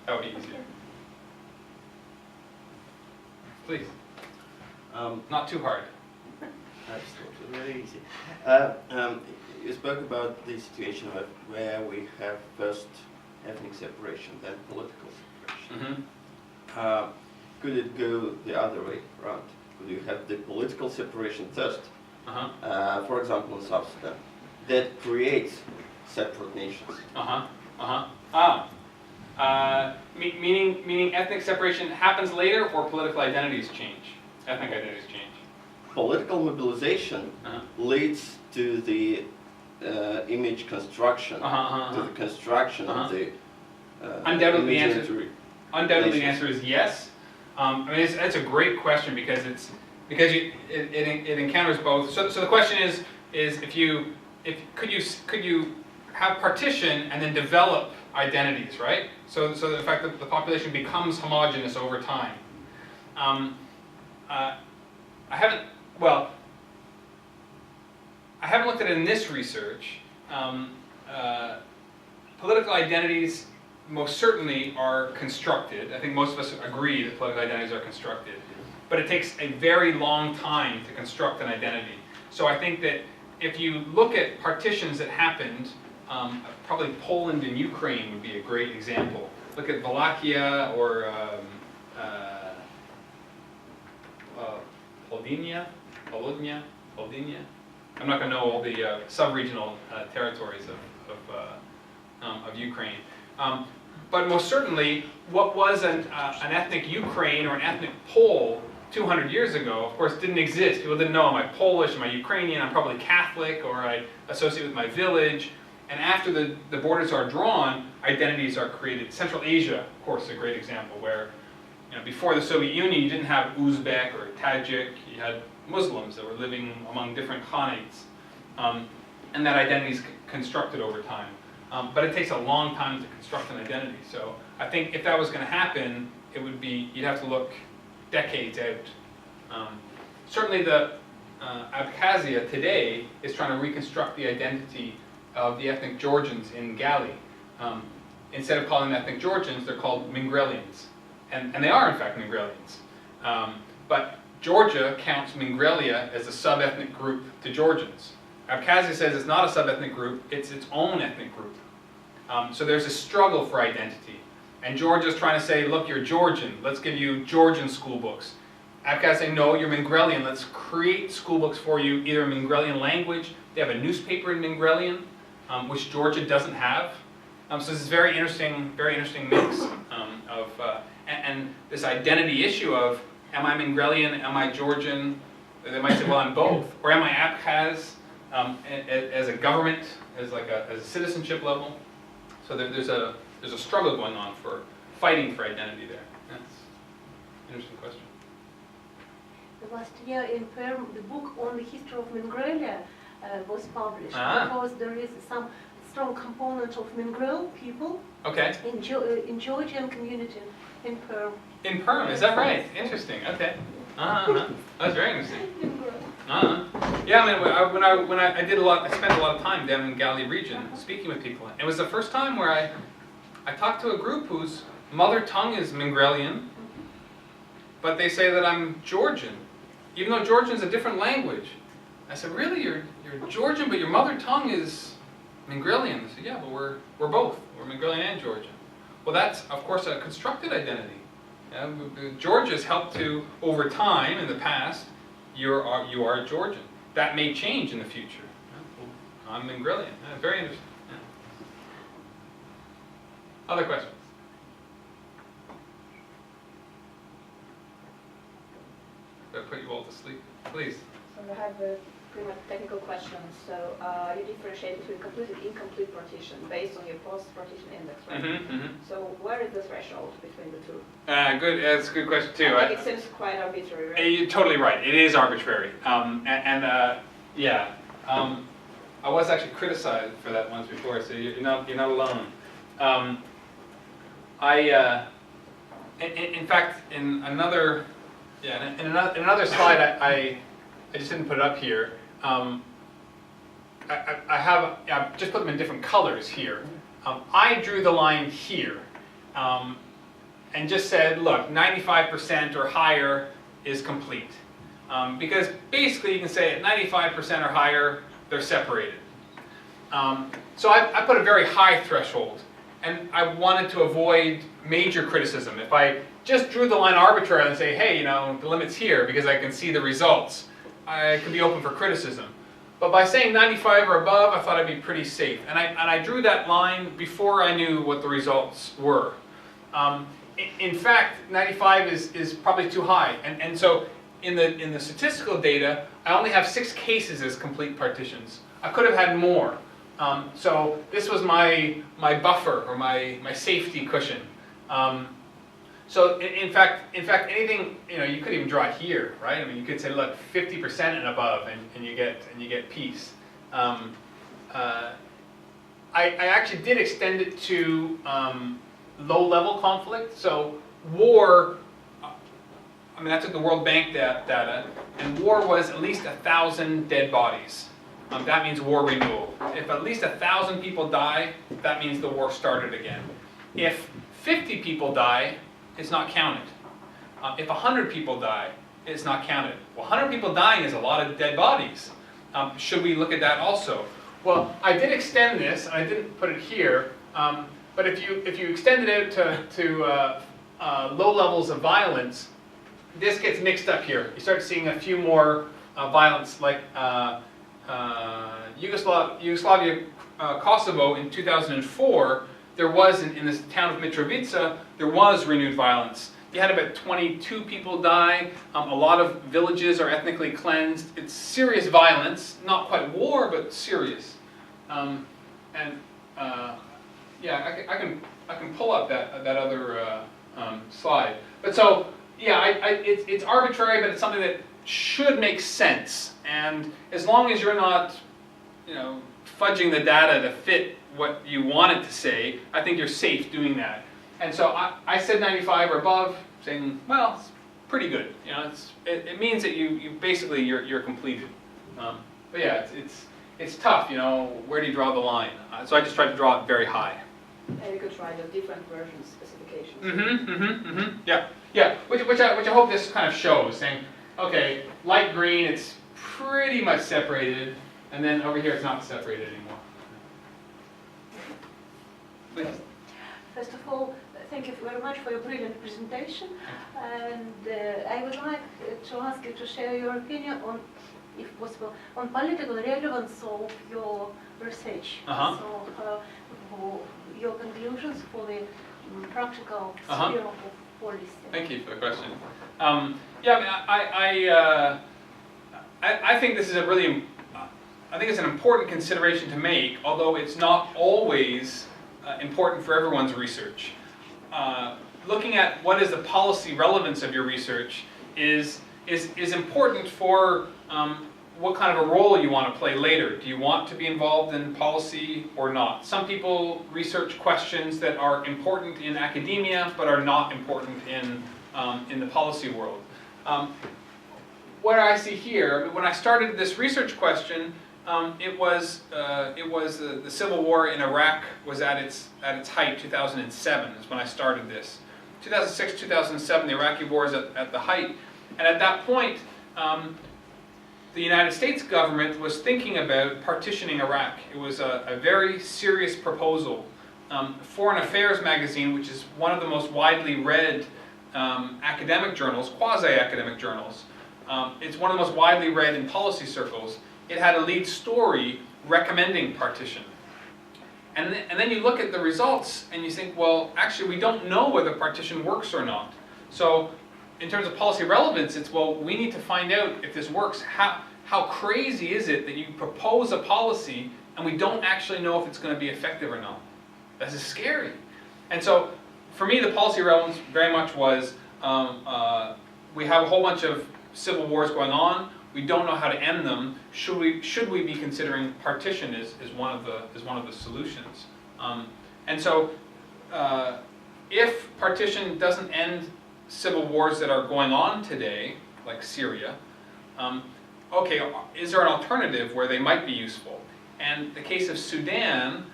That would be easier. Please. Not too hard. Absolutely, very easy. You spoke about the situation where we have first ethnic separation, then political separation. Mm-hmm. Could it go the other way around? Could you have the political separation first, for example in South Sudan, that creates separate nations? Meaning ethnic separation happens later, or political identities change? Ethnic identities change. Political mobilization leads to the image construction, to the construction of the undoubtedly the imaginary answer is yes. I mean, that's a great question because it encounters both. So the question is could you have partition and then develop identities, right? So the fact that the population becomes homogeneous over time. I haven't looked at it in this research. Political identities most certainly are constructed. I think most of us agree that political identities are constructed. But it takes a very long time to construct an identity. So I think that if you look at partitions that happened, probably Poland and Ukraine would be a great example. Look at Wallachia or Polodnia. I'm not going to know all the sub-regional territories of Ukraine. But most certainly, what was an ethnic Ukraine or an ethnic Pole 200 years ago, of course, didn't exist. People didn't know, am I Polish, am I Ukrainian, I'm probably Catholic, or I associate with my village. And after the borders are drawn, identities are created. Central Asia, of course, is a great example where, before the Soviet Union, you didn't have Uzbek or Tajik. You had Muslims that were living among different khanates. and that identity is constructed over time. But it takes a long time to construct an identity. So I think if that was going to happen, it would be, you'd have to look decades out. Certainly the Abkhazia today is trying to reconstruct the identity of the ethnic Georgians in Gali. Instead of calling them ethnic Georgians, they're called Mingrelians. And they are in fact Mingrelians. But Georgia counts Mingrelia as a sub-ethnic group to Georgians. Abkhazia says it's not a sub-ethnic group, it's its own ethnic group. So there's a struggle for identity. And Georgia's trying to say, look, you're Georgian, let's give you Georgian school books. Abkhaz saying, no, you're Mingrelian, let's create school books for you, either in Mingrelian language. They have a newspaper in Mingrelian, which Georgia doesn't have. So this is very interesting mix and this identity issue of, am I Mingrelian, am I Georgian? They might say, well, I'm both. Or am I Abkhaz as a government, as a citizenship level? So there's a struggle going on for fighting for identity there. That's an interesting question. The last year in Perm, the book on the history of Mingrelia was published because there is some strong component of Mingrel people in Georgian community in Perm. In Perm, is that right? Interesting. Okay. That's very interesting. Yeah, I mean, when I did I spent a lot of time down in Gali region speaking with people. It was the first time where I talked to a group whose mother tongue is Mingrelian, but they say that I'm Georgian, even though Georgian is a different language. I said, really, you're Georgian, but your mother tongue is Mingrelian? They said, yeah, but we're both. We're Mingrelian and Georgian. Well, that's of course a constructed identity. Georgia's helped to, over time in the past, you are Georgian. That may change in the future. I'm Mingrelian. Very interesting. Yeah. Other questions? Did I put you all to sleep? Please. So I have a pretty much technical question. So you differentiate between complete and incomplete partition based on your post-partition index, right? So where is the threshold between the two? Good. That's a good question too. I think it seems quite arbitrary, right? You're totally right. It is arbitrary. I was actually criticized for that once before, so you're not alone. In fact, in another slide, I just didn't put it up here. I've just put them in different colors here. I drew the line here and just said, look, 95% or higher is complete. Because basically you can say at 95% or higher, they're separated. So I put a very high threshold, and I wanted to avoid major criticism. If I just drew the line arbitrarily and say, hey, the limit's here because I can see the results, I could be open for criticism. But by saying 95 or above, I thought I'd be pretty safe. And I drew that line before I knew what the results were. In fact, 95 is probably too high. And so in the statistical data, I only have 6 cases as complete partitions. I could have had more. So this was my buffer or my safety cushion. So in fact, anything, you could even draw it here, right? I mean, you could say, look, 50% and above, and you get peace. I actually did extend it to low-level conflict. So war, I mean, I took the World Bank data, and war was at least 1,000 dead bodies. That means war renewal. If at least 1,000 people die, that means the war started again. If 50 people die, it's not counted. If 100 people die, it's not counted. Well, 100 people dying is a lot of dead bodies. Should we look at that also? Well, I did extend this, and I didn't put it here, but if you extend it out to low levels of violence, this gets mixed up here. You start seeing a few more violence, like Yugoslavia, Kosovo in 2004, there was, in this town of Mitrovica, there was renewed violence. You had about 22 people die. A lot of villages are ethnically cleansed. It's serious violence, not quite war, but serious. I can pull up that other slide. But so, yeah, it's arbitrary, but it's something that should make sense. And as long as you're not, fudging the data to fit what you want it to say, I think you're safe doing that. And so I said 95 or above, saying, well, it's pretty good. You know, it means that you basically you're completed. But yeah, it's tough. You know, where do you draw the line? So I just tried to draw it very high. And you could try the different versions specifications. Yeah. Which I hope this kind of shows, saying, okay, light green, it's pretty much separated, and then over here it's not separated anymore. Please. First of all, thank you very much for your brilliant presentation, and I would like to ask you to share your opinion on, if possible, on political relevance of your research. So, your conclusions for the practical sphere of policy. Thank you for the question. Yeah, I think this is a really, I think it's an important consideration to make, although it's not always important for everyone's research. Looking at what is the policy relevance of your research is important for what kind of a role you want to play later. Do you want to be involved in policy or not? Some people research questions that are important in academia but are not important in the policy world. What I see here, when I started this research question, it was the civil war in Iraq was at its height. 2007 is when I started this. 2006, 2007, the Iraqi war is at the height, and at that point, the United States government was thinking about partitioning Iraq. It was a very serious proposal. Foreign Affairs magazine, which is one of the most widely read academic journals, quasi-academic journals, it's one of the most widely read in policy circles. It had a lead story recommending partition. And then you look at the results and you think, well, actually we don't know whether partition works or not. So in terms of policy relevance, it's, well, we need to find out if this works. How crazy is it that you propose a policy and we don't actually know if it's going to be effective or not? This is scary. And so for me, the policy relevance very much was, we have a whole bunch of civil wars going on. We don't know how to end them. Should we be considering partition as one of the solutions? And so, if partition doesn't end civil wars that are going on today, like Syria, okay, is there an alternative where they might be useful? And the case of Sudan,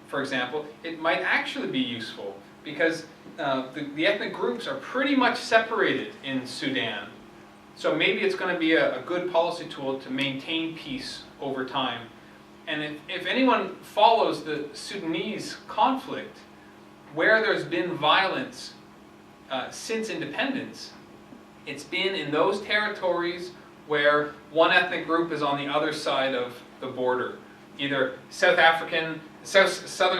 for example, it might actually be useful because the ethnic groups are pretty much separated in Sudan. So maybe it's going to be a good policy tool to maintain peace over time. And if anyone follows the Sudanese conflict, where there's been violence since independence, it's been in those territories where one ethnic group is on the other side of the border. Either Southern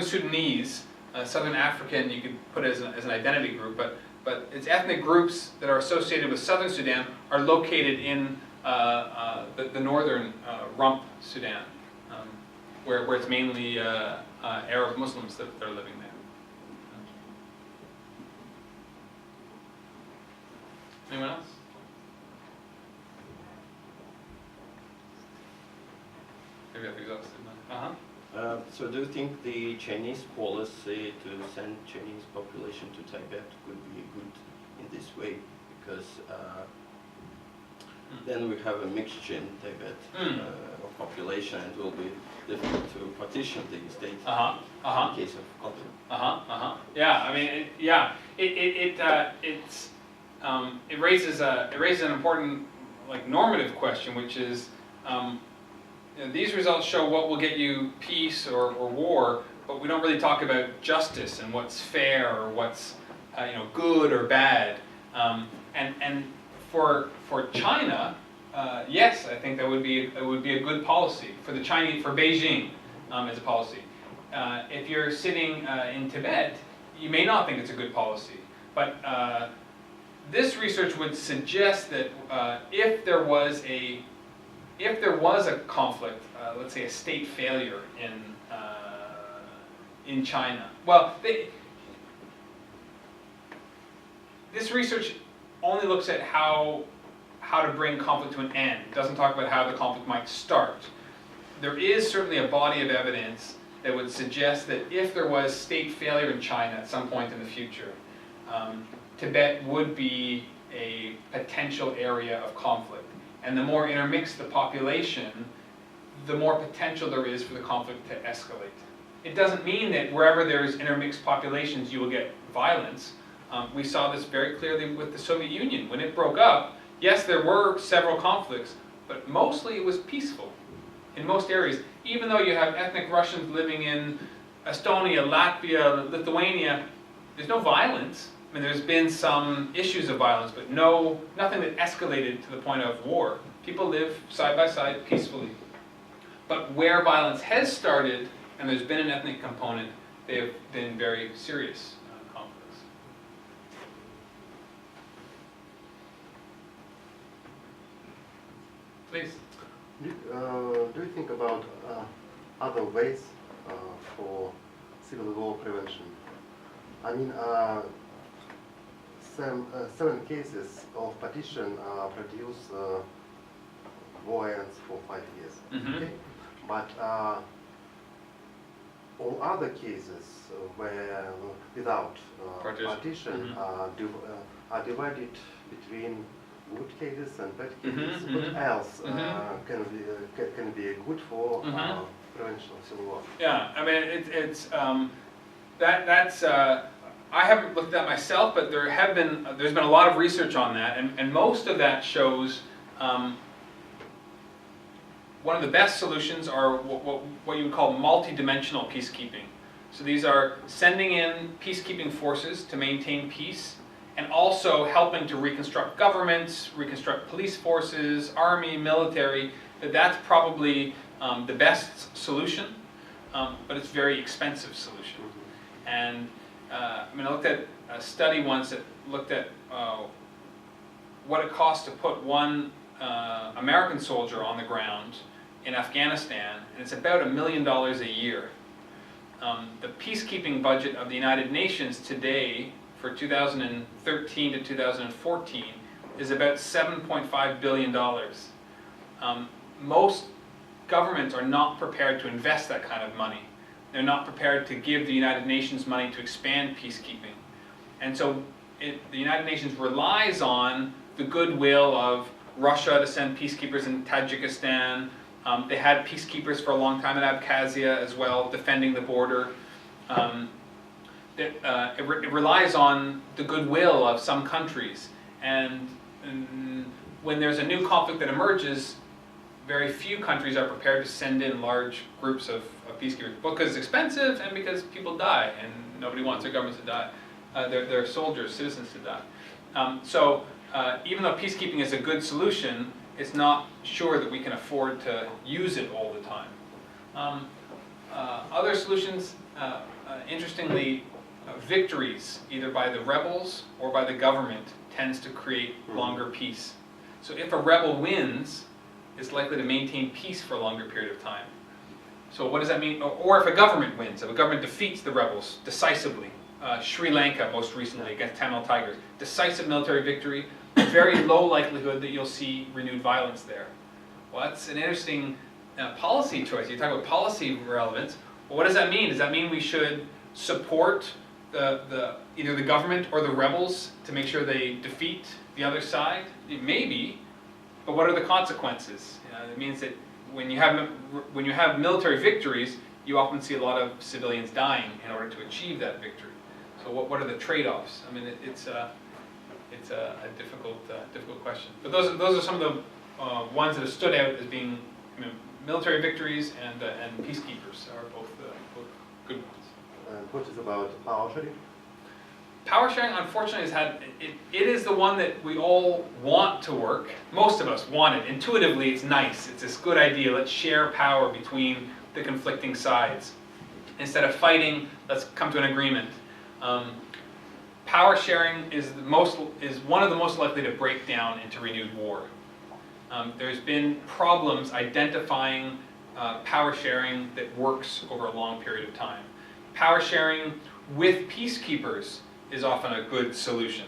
Sudanese, Southern African, you could put it as an identity group, but it's ethnic groups that are associated with Southern Sudan are located in the northern rump Sudan, where it's mainly Arab Muslims that are living there. Anyone else? Maybe I've exhausted mine. So do you think the Chinese policy to send Chinese population to Tibet could be good in this way? Because then we have a mixture in Tibet of population, and it will be difficult to partition the state in case of conflict. Yeah, I mean, it raises an important, like, normative question, which is, these results show what will get you peace or war, but we don't really talk about justice and what's fair or what's good or bad. And for China, yes, I think it would be a good policy for Beijing as a policy. If you're sitting in Tibet, you may not think it's a good policy, but this research would suggest that if there was a conflict, let's say a state failure in China, well, this research only looks at how to bring conflict to an end. It doesn't talk about how the conflict might start. there is certainly a body of evidence that would suggest that if there was state failure in China at some point in the future, Tibet would be a potential area of conflict. And the more intermixed the population, the more potential there is for the conflict to escalate. It doesn't mean that wherever there's intermixed populations you will get violence. We saw this very clearly with the Soviet Union. When it broke up, yes, there were several conflicts, but mostly it was peaceful in most areas. Even though you have ethnic Russians living in Estonia, Latvia, Lithuania, there's no violence. I mean, there's been some issues of violence, but nothing that escalated to the point of war. People live side by side peacefully. But where violence has started, and there's been an ethnic component, they have been very serious conflicts. Please. Do you think about other ways for civil war prevention? I mean, seven cases of partition produce war ends for 5 years. Mm-hmm. Okay? But all other cases where without partition are divided between good cases and bad cases. Mm-hmm, What else can be good for prevention of civil war? Yeah, I mean that's I haven't looked at that myself, but there's been a lot of research on that, and most of that shows one of the best solutions are what you would call multi-dimensional peacekeeping. So these are sending in peacekeeping forces to maintain peace, and also helping to reconstruct governments, reconstruct police forces, army, military. That's probably the best solution, but it's a very expensive solution. And I looked at a study once that looked at what it costs to put one American soldier on the ground in Afghanistan, and it's about $1 million a year. The peacekeeping budget of the United Nations today for 2013 to 2014 is about $7.5 billion. Most governments are not prepared to invest that kind of money. They're not prepared to give the United Nations money to expand peacekeeping. And so the United Nations relies on the goodwill of Russia to send peacekeepers in Tajikistan. They had peacekeepers for a long time in Abkhazia as well, defending the border. It relies on the goodwill of some countries. And when there's a new conflict that emerges, very few countries are prepared to send in large groups of peacekeepers, because it's expensive and because people die, and nobody wants their governments to die, their soldiers, citizens to die. So even though peacekeeping is a good solution, it's not sure that we can afford to use it all the time. Other solutions, interestingly, victories, either by the rebels or by the government, tends to create longer peace. So if a rebel wins, it's likely to maintain peace for a longer period of time. So what does that mean? Or if a government wins, if a government defeats the rebels decisively, Sri Lanka most recently against Tamil Tigers, decisive military victory, very low likelihood that you'll see renewed violence there. Well, that's an interesting policy choice. You talk about policy relevance. Well, what does that mean? Does that mean we should support either the government or the rebels to make sure they defeat the other side? Maybe, but what are the consequences? It means that when you have military victories, you often see a lot of civilians dying in order to achieve that victory. So what are the trade-offs? I mean, it's a difficult question. But those are some of the ones that have stood out as being military victories and peacekeepers are both good ones. And what is about power sharing? Power sharing, unfortunately, has had it is the one that we all want to work. Most of us want it. Intuitively, it's nice. It's this good idea. Let's share power between the conflicting sides. Instead of fighting, let's come to an agreement. Power sharing is one of the most likely to break down into renewed war. There's been problems identifying power sharing that works over a long period of time. Power sharing with peacekeepers is often a good solution.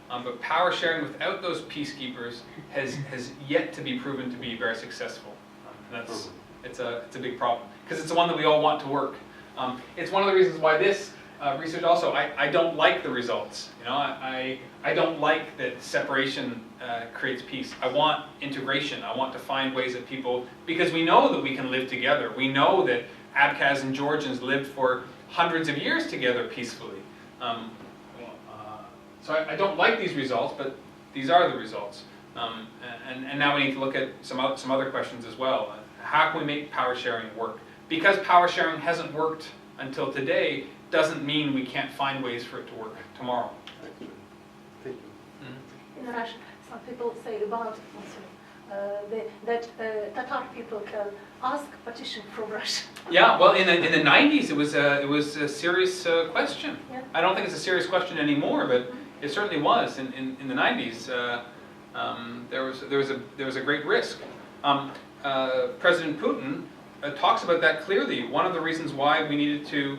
But power sharing without those peacekeepers has yet to be proven to be very successful. It's a big problem because it's the one that we all want to work. It's one of the reasons why this research also, I don't like the results. You know, I don't like that separation creates peace. I want integration. I want to find ways that people, because we know that we can live together. We know that Abkhaz and Georgians lived for hundreds of years together peacefully. So I don't like these results, but these are the results. And now we need to look at some other questions as well. How can we make power sharing work? Because power sharing hasn't worked until today, doesn't mean we can't find ways for it to work tomorrow. Thank you. In Russia, some people say about that Tatar people can ask partition from Russia. Yeah, well, in the 90s, it was a serious question. Yeah. I don't think it's a serious question anymore, but it certainly was in the 90s. There was a great risk. President Putin talks about that clearly. One of the reasons why we needed to,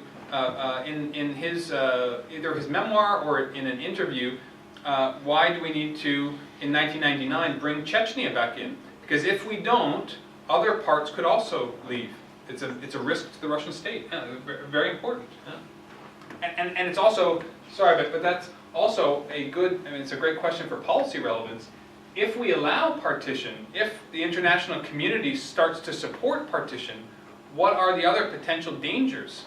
in his either his memoir or in an interview, why do we need to, in 1999, bring Chechnya back in? Because if we don't, other parts could also leave. It's a risk to the Russian state. Yeah, very important. Yeah. And it's also, sorry, but that's also a good, I mean, it's a great question for policy relevance. If we allow partition, if the international community starts to support partition, what are the other potential dangers?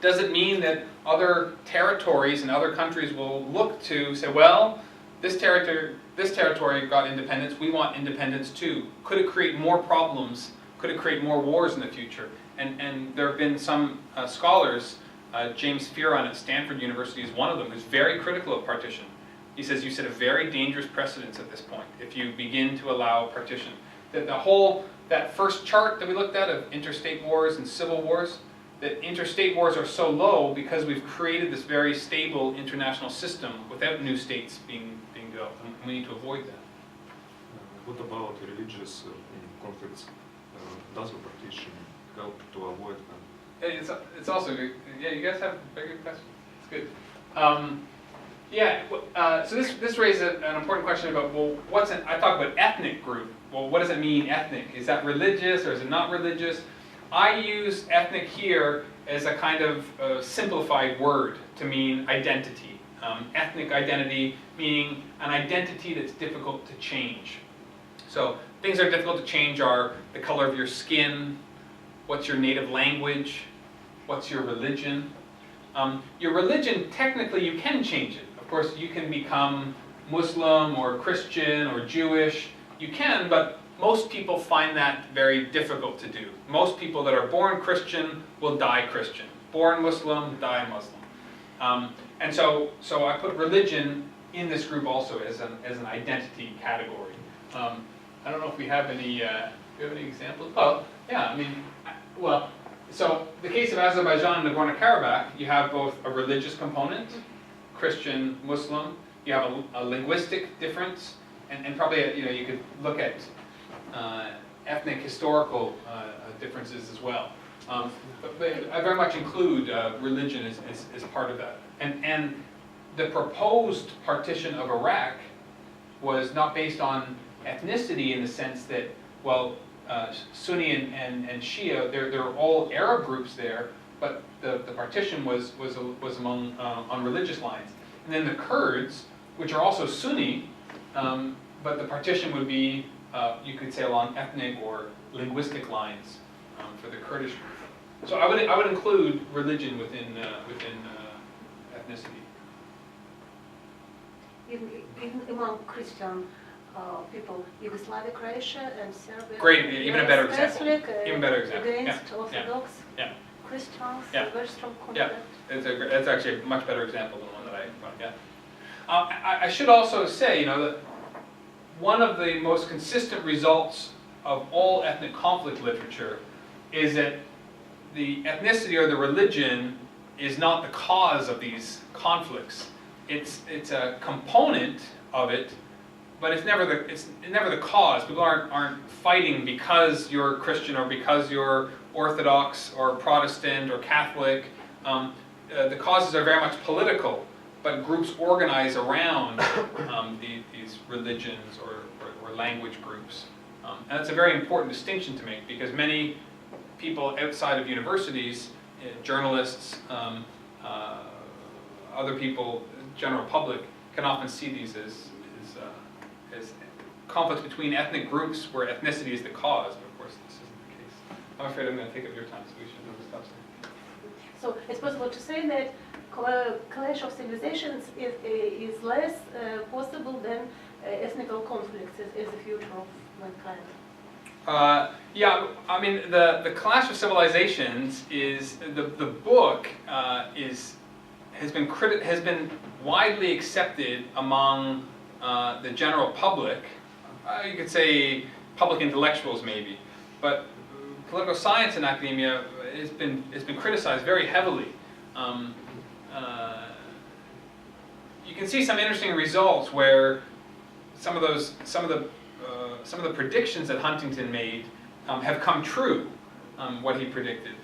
Does it mean that other territories and other countries will look to say, well, this territory got independence, we want independence too? Could it create more problems? Could it create more wars in the future? And there have been some scholars, James Fearon at Stanford University is one of them, who's very critical of partition. He says you set a very dangerous precedence at this point if you begin to allow partition. That first chart that we looked at of interstate wars and civil wars, that interstate wars are so low because we've created this very stable international system without new states being built, and we need to avoid that. What about religious conflicts? Does the partition help to avoid them? It's also good. Yeah, you guys have very good questions. It's good. So this raises an important question about, well, I talk about ethnic group. Well, what does it mean, ethnic? Is that religious or is it not religious? I use ethnic here as a kind of simplified word to mean identity. Ethnic identity meaning an identity that's difficult to change. So things that are difficult to change are the color of your skin, what's your native language, what's your religion. Your religion, technically you can change it. Of course, you can become Muslim or Christian or Jewish. You can, but most people find that very difficult to do. Most people that are born Christian will die Christian. Born Muslim, die Muslim. And so I put religion in this group also as an identity category. I don't know if we have any, do you have any examples? Oh, yeah, I mean, well, so the case of Azerbaijan and Nagorno-Karabakh, you have both a religious component, Christian, Muslim, you have a linguistic difference, and probably, you could look at ethnic, historical differences as well. But I very much include religion as part of that. And the proposed partition of Iraq was not based on ethnicity in the sense that, well, Sunni and Shia, they're all Arab groups there, but the partition was among on religious lines. And then the Kurds, which are also Sunni, but the partition would be, you could say, along ethnic or linguistic lines for the Kurdish group. So I would include religion within ethnicity. Even among Christian people, Yugoslavic, Croatia, and Serbia. Great, even a better example. Catholic, even better example. Against Orthodox Yeah. Christians, Yeah. very strong Yeah, conflict. that's actually a much better example than the one that I brought. Yeah. I should also say, that one of the most consistent results of all ethnic conflict literature is that the ethnicity or the religion is not the cause of these conflicts. It's a component of it, but it's never the cause. People aren't fighting because you're Christian or because you're Orthodox or Protestant or Catholic. The causes are very much political, but groups organize around these religions or language groups. And that's a very important distinction to make because many people outside of universities, journalists, other people, general public, can often see these as conflicts between ethnic groups where ethnicity is the cause, but of course this isn't the case. I'm afraid I'm going to take up your time, so we should stop soon. So it's possible to say that clash of civilizations is less possible than ethnic conflicts is the future of mankind. Yeah, I mean the clash of civilizations is the book has been widely accepted among the general public. You could say public intellectuals maybe, but political science in academia has been criticized very heavily. You can see some interesting results where some of the predictions that Huntington made have come true. What he predicted.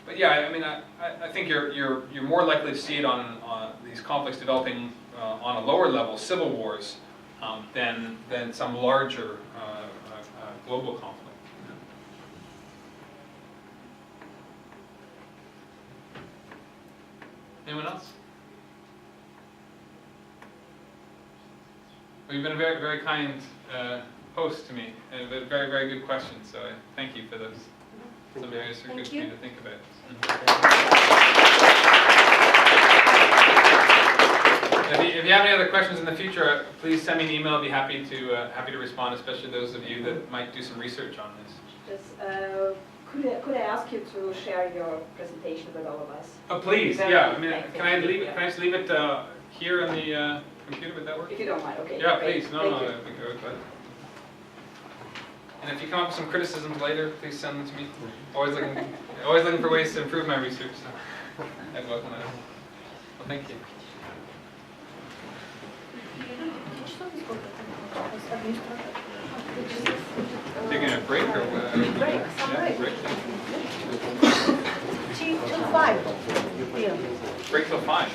But yeah, I mean, I think you're more likely to see it on these conflicts developing on a lower level, civil wars, than some larger global conflict. Anyone else? Well, you've been a very, very kind host to me, and very, very good questions. So I thank you for those. Some areas are good for me to think about. If you have any other questions in the future, please send me an email. I'll be happy to respond, especially those of you that might do some research on this. Could I ask you to share your presentation with all of us? Oh, please. Yeah. I mean, can I just leave it here on the computer? Would that work? If you don't mind. Okay. Yeah, great. please. No. I think I would. And if you come up with some criticisms later, please send them to me. Always looking for ways to improve my research. So I'd welcome that. Well, thank you. Taking a break or what? Break. Break till 5.